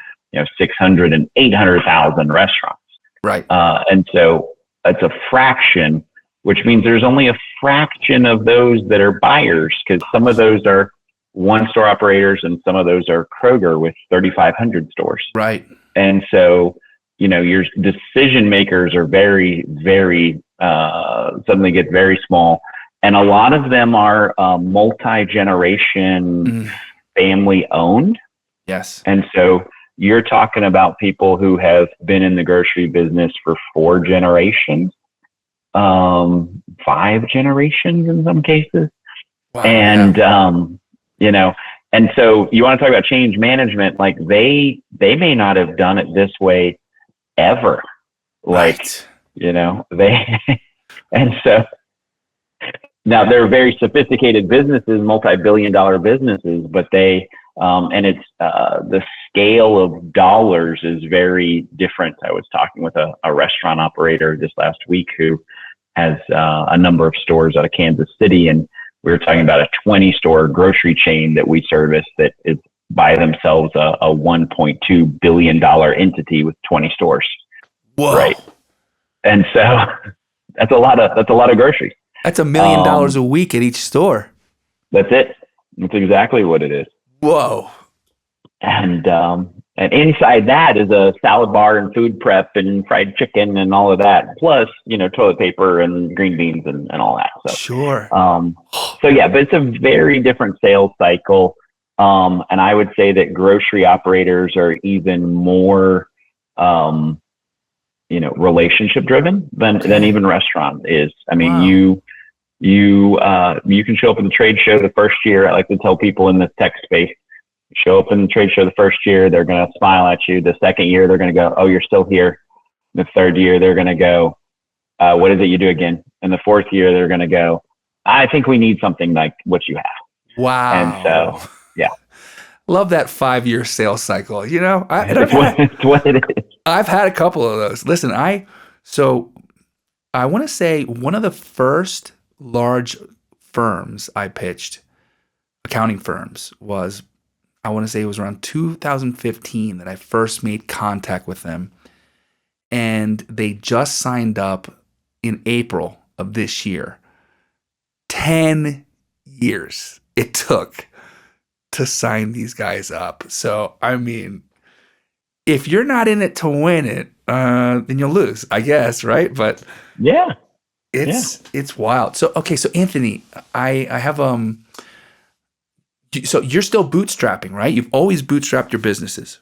600 and 800,000 restaurants. Right. And so it's a fraction, which means there's only a fraction of those that are buyers, because some of those are one store operators and some of those are Kroger with 3,500 stores. Right. And so, your decision makers are very, very, suddenly get very small. And a lot of them are multi-generation family owned. Yes. And so you're talking about people who have been in the grocery business for 4 generations, 5 generations in some cases. Wow, and, and so you want to talk about change management, like they may not have done it this way ever. Right. And so now they're very sophisticated businesses, multi-billion-dollar businesses, but they, and it's, the scale of dollars is very different. I was talking with a restaurant operator this last week who has a number of stores out of Kansas City, and we were talking about a 20-store grocery chain that we service that is by themselves a $1.2 billion entity with 20 stores. Whoa. Right. And so that's a lot of groceries. That's $1 million a week at each store. That's it. That's exactly what it is. Whoa. And inside that is a salad bar and food prep and fried chicken and all of that, plus, toilet paper and green beans and all that. So, sure. So yeah, but it's a very different sales cycle. And I would say that grocery operators are even more, relationship driven than even restaurant is. I mean, Wow. you can show up at the trade show the first year. I like to tell people in the tech space, show up in the trade show the first year, they're going to smile at you. The second year, they're going to go, "Oh, you're still here." The third year, they're going to go, "What is it you do again?" And the fourth year, they're going to go, "I think we need something like what you have." Wow. And so, yeah. Love that 5-year sales cycle. It's what it is. I've had a couple of those. Listen, I want to say one of the first large firms I pitched, accounting firms, was, I want to say it was around 2015 that I first made contact with them. And they just signed up in April of this year. 10 years it took to sign these guys up. So, I mean, if you're not in it to win it, then you'll lose, I guess, right? But yeah, it's wild. So, okay, so Anthony, I have so you're still bootstrapping, right? You've always bootstrapped your businesses.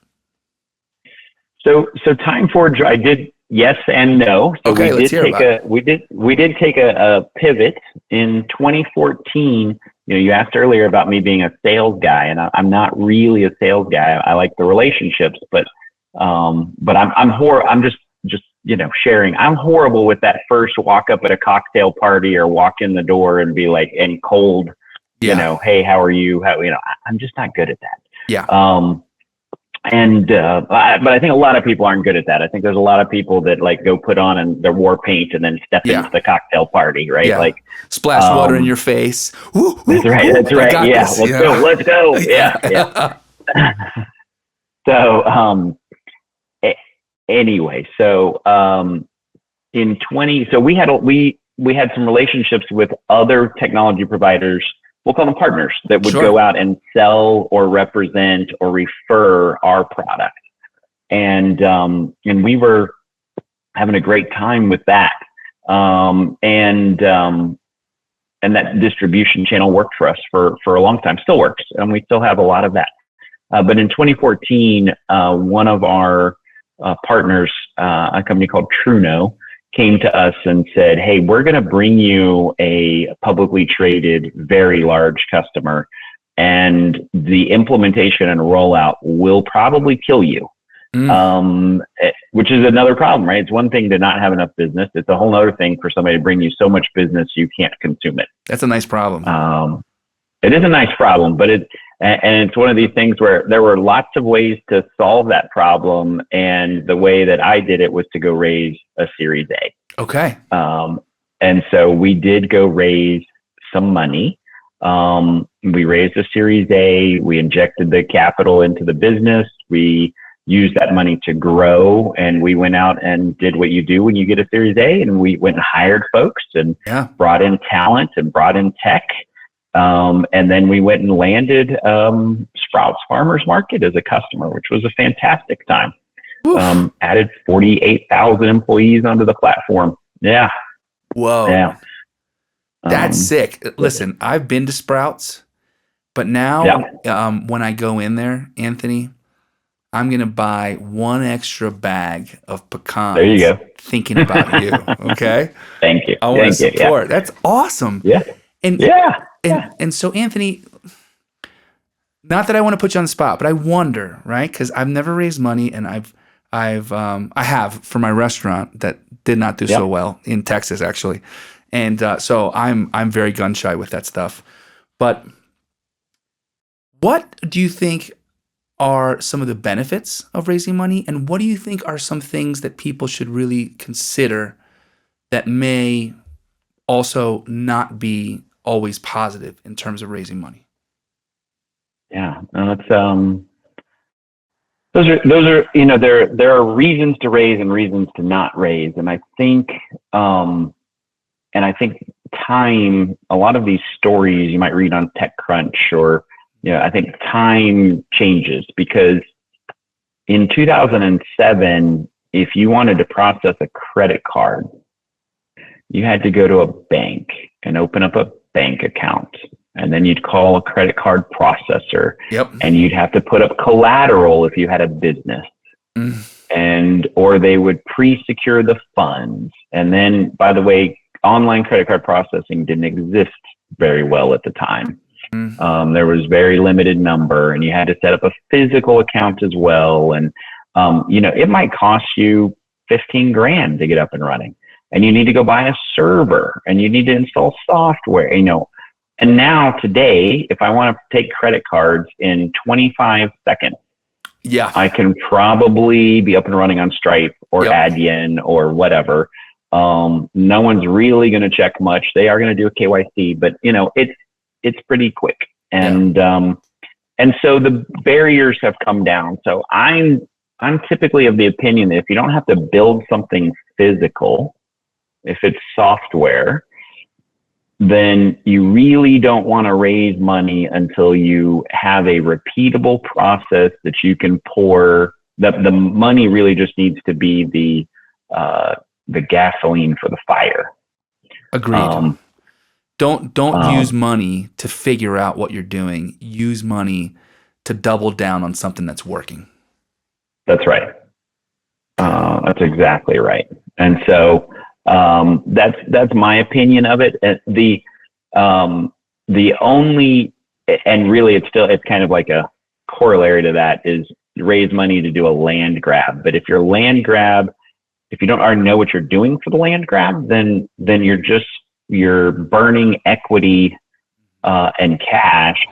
So Time Forge, I did yes and no. So Okay, let's hear about it. we did take a pivot in 2014. You asked earlier about me being a sales guy, and I'm not really a sales guy. I like the relationships, but I'm just sharing. I'm horrible with that first walk up at a cocktail party or walk in the door and be like any cold, Yeah. hey, how are you? I'm just not good at that. Yeah. But I think a lot of people aren't good at that. I think there's a lot of people that like go put on their war paint and then step into the cocktail party, right? Yeah. Like splash water in your face. That's right. That's right. Yeah. Let's go. Yeah. Yeah. So, anyway, in 20, so we had some relationships with other technology providers. We'll call them partners that would go out and sell or represent or refer our product. And we were having a great time with that. And that distribution channel worked for us for a long time, still works. And we still have a lot of that. But in 2014, one of our partners, a company called Truno, came to us and said, hey, we're going to bring you a publicly traded, very large customer, and the implementation and rollout will probably kill you. Which is another problem, right? It's one thing to not have enough business. It's a whole other thing for somebody to bring you so much business you can't consume it. That's a nice problem. It is a nice problem, but it's one of these things where there were lots of ways to solve that problem. And the way that I did it was to go raise a Series A. Okay. And so we did go raise some money. We raised a Series A. We injected the capital into the business. We used that money to grow, and we went out and did what you do when you get a Series A. And we went and hired folks and brought in talent and brought in tech. And then we went and landed Sprouts Farmers Market as a customer, which was a fantastic time. Added 48,000 employees onto the platform. Yeah. Whoa. Yeah. That's sick. Listen, I've been to Sprouts, but now when I go in there, Anthony, I'm going to buy one extra bag of pecans. There you go. Thinking about you. Okay. Thank you. I want to support. That's awesome. Yeah. And so, Anthony, not that I want to put you on the spot, but I wonder, right? Because I've never raised money, and I have for my restaurant that did not do so well in Texas, actually, and so I'm very gun shy with that stuff. But what do you think are some of the benefits of raising money, and what do you think are some things that people should really consider that may also not be always positive in terms of raising money? Yeah, no, that's those are there are reasons to raise and reasons to not raise, and I think time. A lot of these stories you might read on TechCrunch, or I think time changes, because in 2007, if you wanted to process a credit card, you had to go to a bank and open up a bank account, and then you'd call a credit card processor. And you'd have to put up collateral if you had a business, or they would pre-secure the funds. And then, by the way, online credit card processing didn't exist very well at the time. There was very limited number, and you had to set up a physical account as well. And it might cost you $15,000 to get up and running. And you need to go buy a server, and you need to install software, And now today, if I want to take credit cards in 25 seconds, I can probably be up and running on Stripe or Adyen or whatever. No one's really going to check much. They are going to do a KYC, but it's pretty quick. And so the barriers have come down. So I'm typically of the opinion that if you don't have to build something physical, if it's software, then you really don't want to raise money until you have a repeatable process that you can pour. The money really just needs to be the gasoline for the fire. Agreed. Don't use money to figure out what you're doing. Use money to double down on something that's working. That's right. That's exactly right. And so that's my opinion of it. The only, and really it's kind of like a corollary to that, is raise money to do a land grab. But if if you don't already know what you're doing for the land grab, then you're burning equity and cash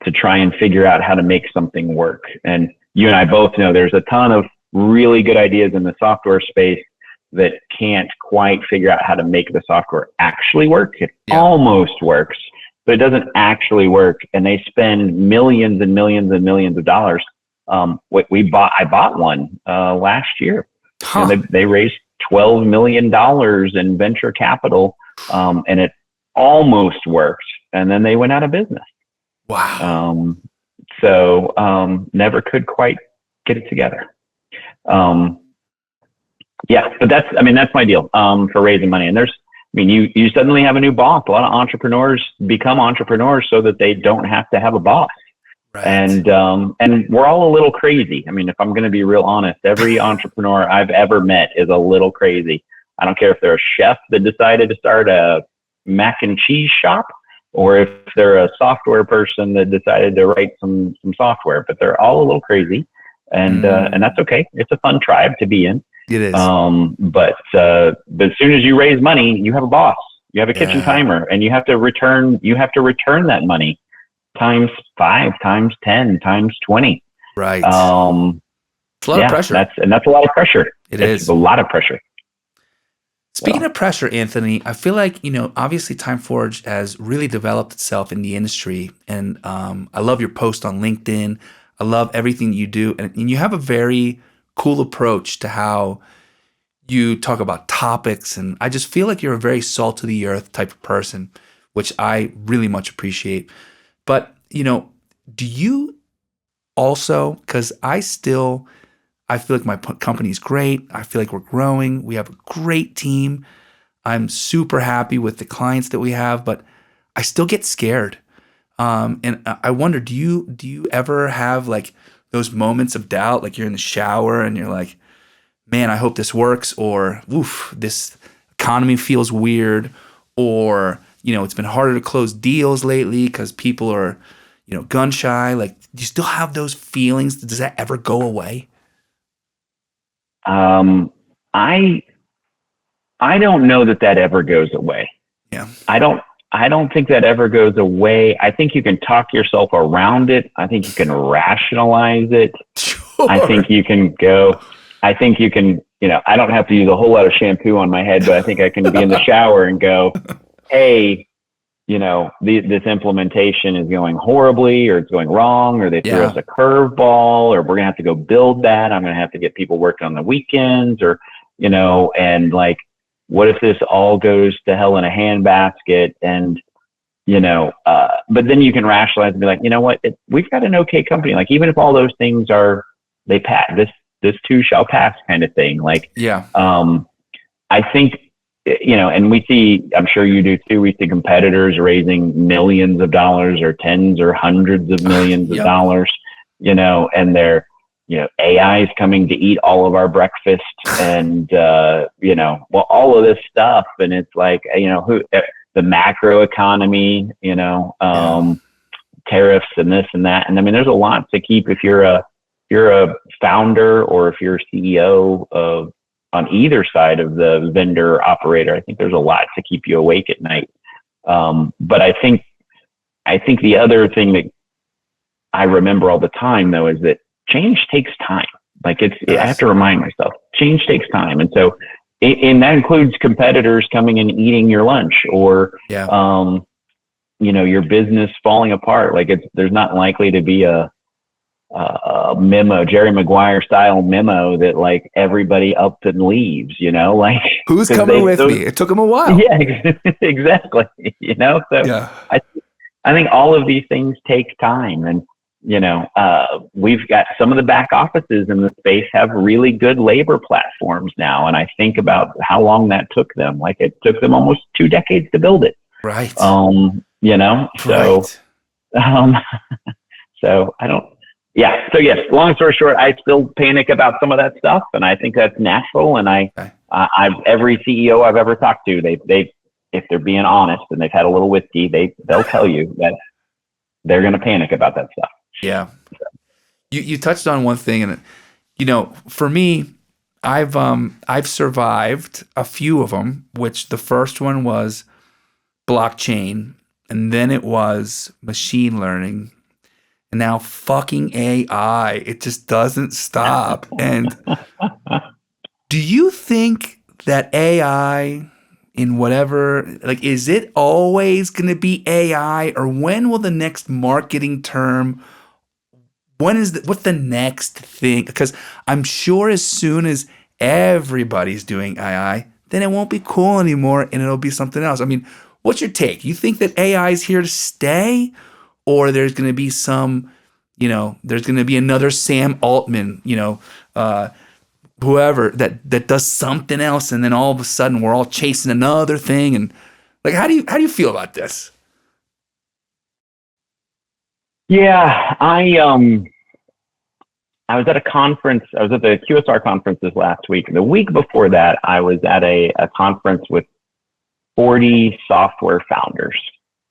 to try and figure out how to make something work. And you and I both know there's a ton of really good ideas in the software space that can't quite figure out how to make the software actually work. It almost works, but it doesn't actually work. And they spend millions and millions and millions of dollars. I bought one last year. Huh. You know, they raised $12 million in venture capital, and it almost worked. And then they went out of business. Wow. So never could quite get it together. But that's my deal for raising money. And you suddenly have a new boss. A lot of entrepreneurs become entrepreneurs so that they don't have to have a boss. Right. And we're all a little crazy. I mean, if I'm going to be real honest, every entrepreneur I've ever met is a little crazy. I don't care if they're a chef that decided to start a mac and cheese shop, or if they're a software person that decided to write some software, but they're all a little crazy, and that's okay. It's a fun tribe to be in. It is. But as soon as you raise money, you have a boss, you have a kitchen timer, and you have to return that money times 5, times 10, times 20. Right. It's a lot of pressure. That's a lot of pressure. It's a lot of pressure. Speaking of pressure, Anthony, I feel like, obviously TimeForge has really developed itself in the industry. And I love your post on LinkedIn. I love everything you do. And you have a very cool approach to how you talk about topics. And I just feel like you're a very salt of the earth type of person, which I really much appreciate. But, do you also, because I feel like my company is great. I feel like we're growing. We have a great team. I'm super happy with the clients that we have, but I still get scared. And I wonder, do you ever have like those moments of doubt? Like you're in the shower and you're like, man, I hope this works. Or, oof, this economy feels weird. Or, it's been harder to close deals lately because people are, gun shy. Like, do you still have those feelings? Does that ever go away? I don't know that ever goes away. Yeah. I don't think that ever goes away. I think you can talk yourself around it. I think you can rationalize it. Sure. I think you can, I don't have to use a whole lot of shampoo on my head, but I think I can be in the shower and go, hey, this implementation is going horribly, or it's going wrong, or they threw us a curveball, or we're going to have to go build that. I'm going to have to get people working on the weekends, or, and like, what if this all goes to hell in a handbasket? And, but then you can rationalize and be like, you know what, we've got an okay company. Like, even if all those things they pass, this too shall pass kind of thing. Like, I think, and we see, I'm sure you do too, we see competitors raising millions of dollars or tens or hundreds of millions of dollars, and they're, AI is coming to eat all of our breakfast, and, all of this stuff. And it's like, the macro economy, tariffs and this and that. And I mean, there's a lot to keep if you're a founder, or if you're a CEO on either side of the vendor operator. I think there's a lot to keep you awake at night. But I think the other thing that I remember all the time, though, is that change takes time. Like, I have to remind myself, change takes time. And so, and that includes competitors coming and eating your lunch, or, your business falling apart. Like, there's not likely to be a memo, Jerry Maguire style memo, that like everybody up and leaves, like, who's coming with me? It took them a while. Yeah, exactly. So I think all of these things take time. And, we've got some of the back offices in the space have really good labor platforms now. And I think about how long that took them. Like, it took them almost 2 decades to build it. Right. So, right. So I don't, Yeah. So yes, long story short, I still panic about some of that stuff, and I think that's natural. And Okay. I've every CEO I've ever talked to, they if they're being honest and they've had a little whiskey, they'll tell you that they're going to panic about that stuff. Yeah. You touched on one thing, and for me, I've survived a few of them. Which the first one was blockchain, and then it was machine learning, and now fucking AI. It just doesn't stop. And do you think that AI in whatever, like, is it always going to be AI, or when will the next marketing term? What's the next thing? Because I'm sure as soon as everybody's doing AI, then it won't be cool anymore and it'll be something else. I mean, what's your take? You think that AI is here to stay, or there's going to be there's going to be another Sam Altman, whoever that does something else, and then all of a sudden we're all chasing another thing? And like, how do you feel about this? Yeah, I was at a conference. I was at the QSR conferences last week. The week before that, I was at a conference with 40 software founders.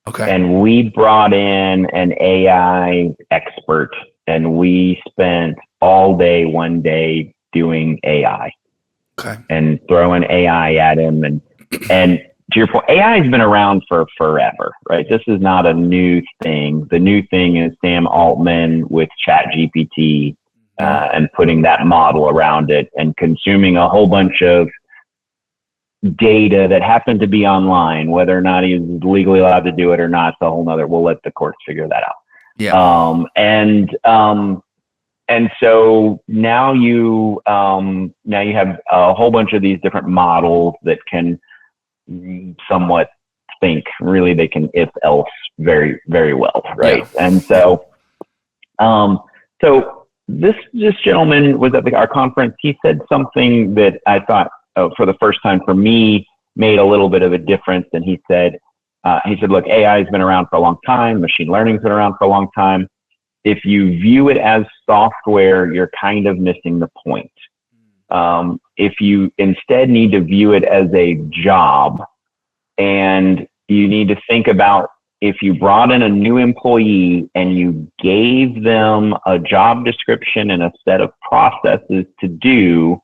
Okay. And we brought in an AI expert, and we spent all day, one day doing AI. Okay. And throwing AI at him. And to your point, AI has been around for forever, right? This is not a new thing. The new thing is Sam Altman with ChatGPT and putting that model around it and consuming a whole bunch of data that happened to be online. Whether or not he's legally allowed to do it or not, it's a whole nother. We'll let the courts figure that out. Yeah. And so now you have a whole bunch of these different models that can somewhat think. Really, they can if else very, very well, right? Yeah. And so, so this gentleman was at our conference. He said something that I thought, for the first time for me, made a little bit of a difference. And he said, look, AI has been around for a long time. Machine learning has been around for a long time. If you view it as software, you're kind of missing the point. If you instead need to view it as a job, and you need to think about, if you brought in a new employee and you gave them a job description and a set of processes to do,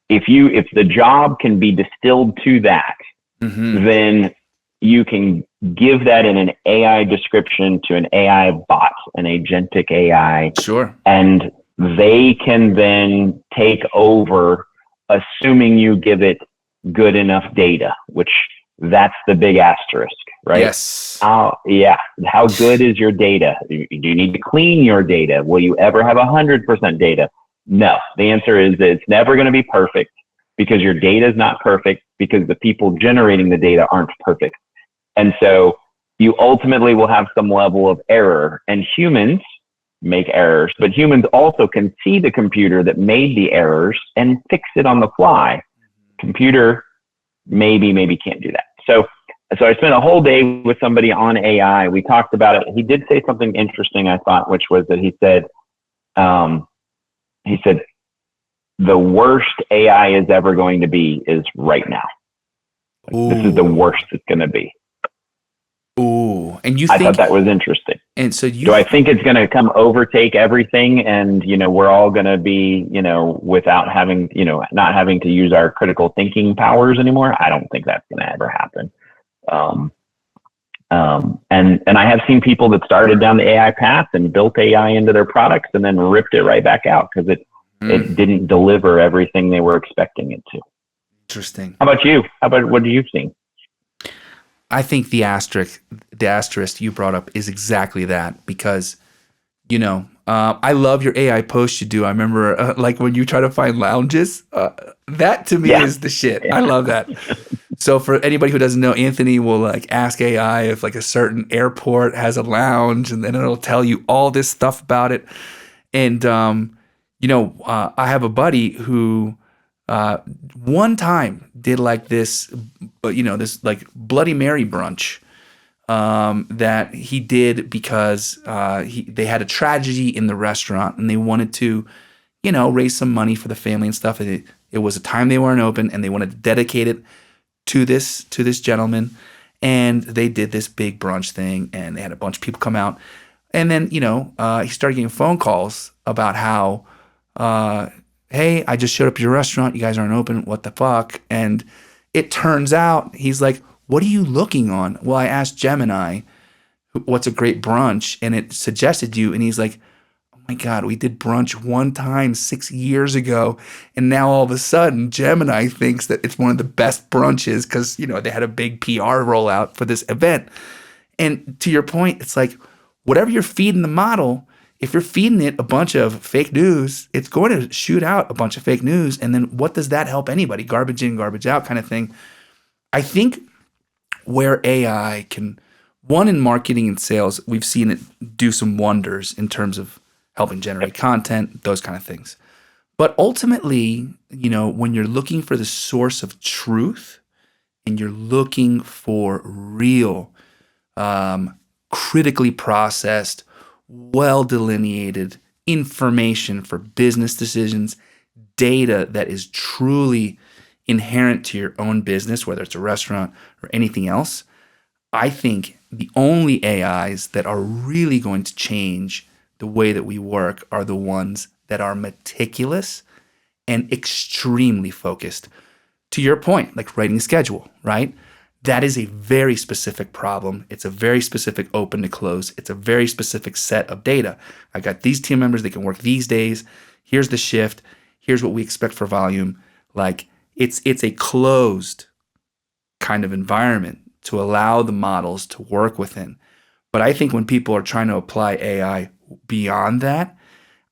if the job can be distilled to that, then you can give that in an AI description to an AI bot, an agentic AI. Sure. And they can then take over, assuming you give it good enough data, which that's the big asterisk, right? Yes. How good is your data? Do you need to clean your data? Will you ever have 100% data? No. The answer is that it's never going to be perfect, because your data is not perfect, because the people generating the data aren't perfect. And so you ultimately will have some level of error, and humans make errors, but humans also can see the computer that made the errors and fix it on the fly. Computer maybe can't do that. So I spent a whole day with somebody on AI. We talked about it. He did say something interesting, I thought, which was that he said, the worst AI is ever going to be is right now. This is the worst it's going to be. Ooh, and I thought that was interesting. And so do I think it's going to come overtake everything, and we're all going to be without having not having to use our critical thinking powers anymore? I don't think that's going to ever happen. And I have seen people that started down the AI path and built AI into their products and then ripped it right back out because it didn't deliver everything they were expecting it to. Interesting. How about you? What do you think? I think the asterisk you brought up is exactly that, because, I love your AI posts you do. I remember like when you try to find lounges, that to me is the shit. I love that. So for anybody who doesn't know, Anthony will like ask AI if like a certain airport has a lounge, and then it'll tell you all this stuff about it. And, I have a buddy who one time did like this, this like Bloody Mary brunch that he did because they had a tragedy in the restaurant and they wanted to, raise some money for the family and stuff. And it was a time they weren't open and they wanted to dedicate it to this gentleman. And they did this big brunch thing and they had a bunch of people come out. And then, he started getting phone calls about how, hey, I just showed up at your restaurant. You guys aren't open. What the fuck? And it turns out he's like, what are you looking on? Well, I asked Gemini, what's a great brunch? And it suggested you. And he's like, oh my God, we did brunch one time 6 years ago. And now all of a sudden, Gemini thinks that it's one of the best brunches because, they had a big PR rollout for this event. And to your point, it's like, whatever you're feeding the model, if you're feeding it a bunch of fake news, it's going to shoot out a bunch of fake news. And then what does that help anybody? Garbage in, garbage out kind of thing. I think where AI can, one, in marketing and sales, we've seen it do some wonders in terms of helping generate content, those kind of things. But ultimately, when you're looking for the source of truth and you're looking for real, critically processed, well delineated information for business decisions, data that is truly inherent to your own business, whether it's a restaurant or anything else, I think the only AIs that are really going to change the way that we work are the ones that are meticulous and extremely focused. To your point, like writing a schedule, right? That is a very specific problem. It's a very specific open to close. It's a very specific set of data. I got these team members, they can work these days. Here's the shift. Here's what we expect for volume. Like it's a closed kind of environment to allow the models to work within. But I think when people are trying to apply AI beyond that,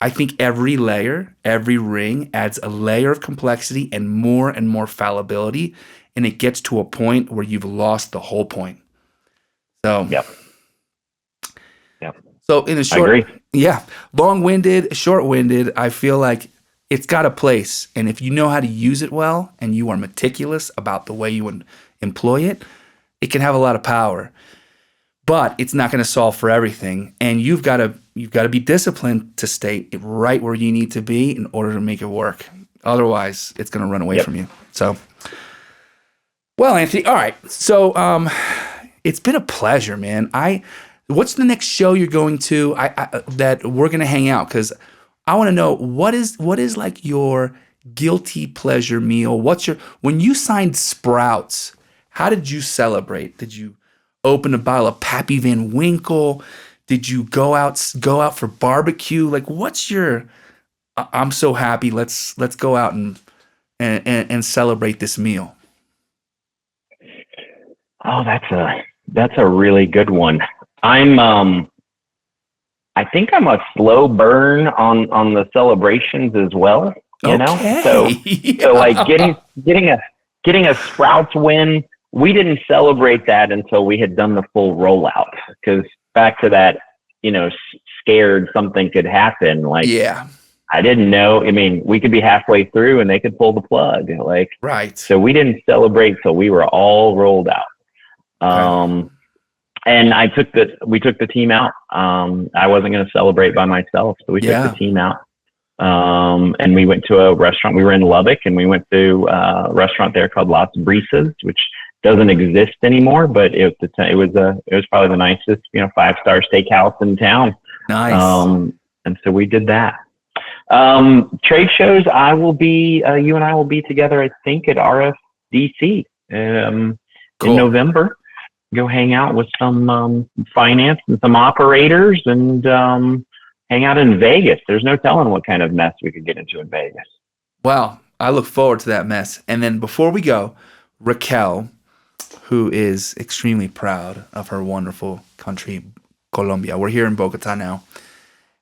I think every layer, every ring adds a layer of complexity and more fallibility. And it gets to a point where you've lost the whole point. So, Yep. So in a short, I agree. Yeah, long-winded, short-winded, I feel like it's got a place. And if you know how to use it well and you are meticulous about the way you employ it, it can have a lot of power. But it's not going to solve for everything. And you've got to be disciplined to stay right where you need to be in order to make it work. Otherwise, it's going to run away from you. So, well, Anthony, all right. So it's been a pleasure, man. What's the next show you're going to that we're going to hang out? Because I want to know what is like your guilty pleasure meal? When you signed Sprouts, how did you celebrate? Did you open a bottle of Pappy Van Winkle? Did you go out for barbecue? Like, what's your? I'm so happy. Let's go out and celebrate this meal. Oh, that's a really good one. I think I'm a slow burn on the celebrations as well. You know, so like getting a Sprouts win. We didn't celebrate that until we had done the full rollout, because back to that, scared something could happen. Like, yeah, I didn't know. I mean, we could be halfway through and they could pull the plug. Like, right. So we didn't celebrate till we were all rolled out. Right. And we took the team out. I wasn't going to celebrate by myself, so we took the team out. And we went to a restaurant. We were in Lubbock, and we went to a restaurant there called Las Brisas, which doesn't exist anymore, but it was probably the nicest, 5-star steakhouse in town. Nice. And so we did that. Trade shows, you and I will be together, I think, at RFDC in November. Go hang out with some finance and some operators, and hang out in Vegas. There's no telling what kind of mess we could get into in Vegas. Well, I look forward to that mess. And then before we go, Raquel, who is extremely proud of her wonderful country, Colombia. We're here in Bogota now.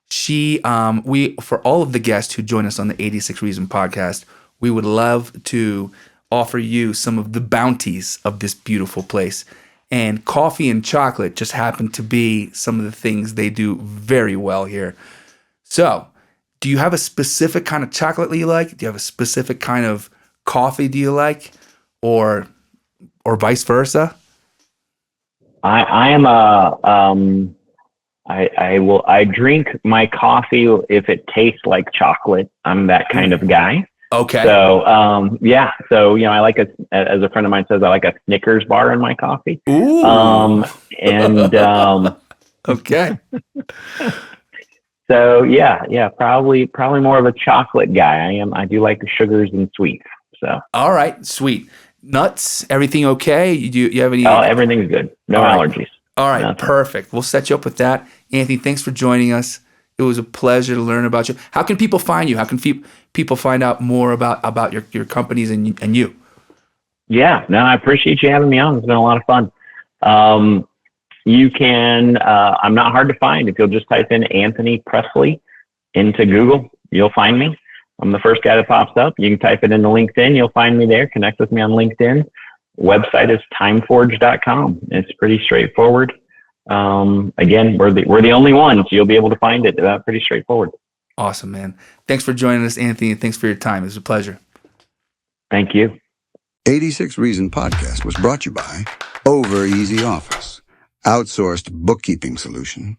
For all of the guests who join us on the 86 Reason podcast, we would love to offer you some of the bounties of this beautiful place. And coffee and chocolate just happen to be some of the things they do very well here. So, do you have a specific kind of chocolate that you like? Do you have a specific kind of coffee do you like? Or vice versa? I am a I drink my coffee if it tastes like chocolate. I'm that kind of guy. Okay. So yeah. So I like as a friend of mine says, I like a Snickers bar in my coffee. Ooh. Um, and Okay. so yeah, probably more of a chocolate guy. I do like the sugars and sweets. So All right. Sweet. Nuts. Everything okay? You have any? everything's good. No All right. allergies. All right. Nothing. Perfect. We'll set you up with that. Anthony, thanks for joining us. It was a pleasure to learn about you. How can people find you? How can people find out more about your companies and you? Yeah, no, I appreciate you having me on. It's been a lot of fun. You can, I'm not hard to find. If you'll just type in Anthony Presley into Google, you'll find me. I'm the first guy that pops up. You can type it into LinkedIn. You'll find me there. Connect with me on LinkedIn. Website is timeforge.com. It's pretty straightforward. Again, we're the only ones. You'll be able to find it. Pretty straightforward. Awesome, man. Thanks for joining us, Anthony, and thanks for your time. It was a pleasure. Thank you. 86 Reason Podcast was brought to you by Over Easy Office, outsourced bookkeeping solution.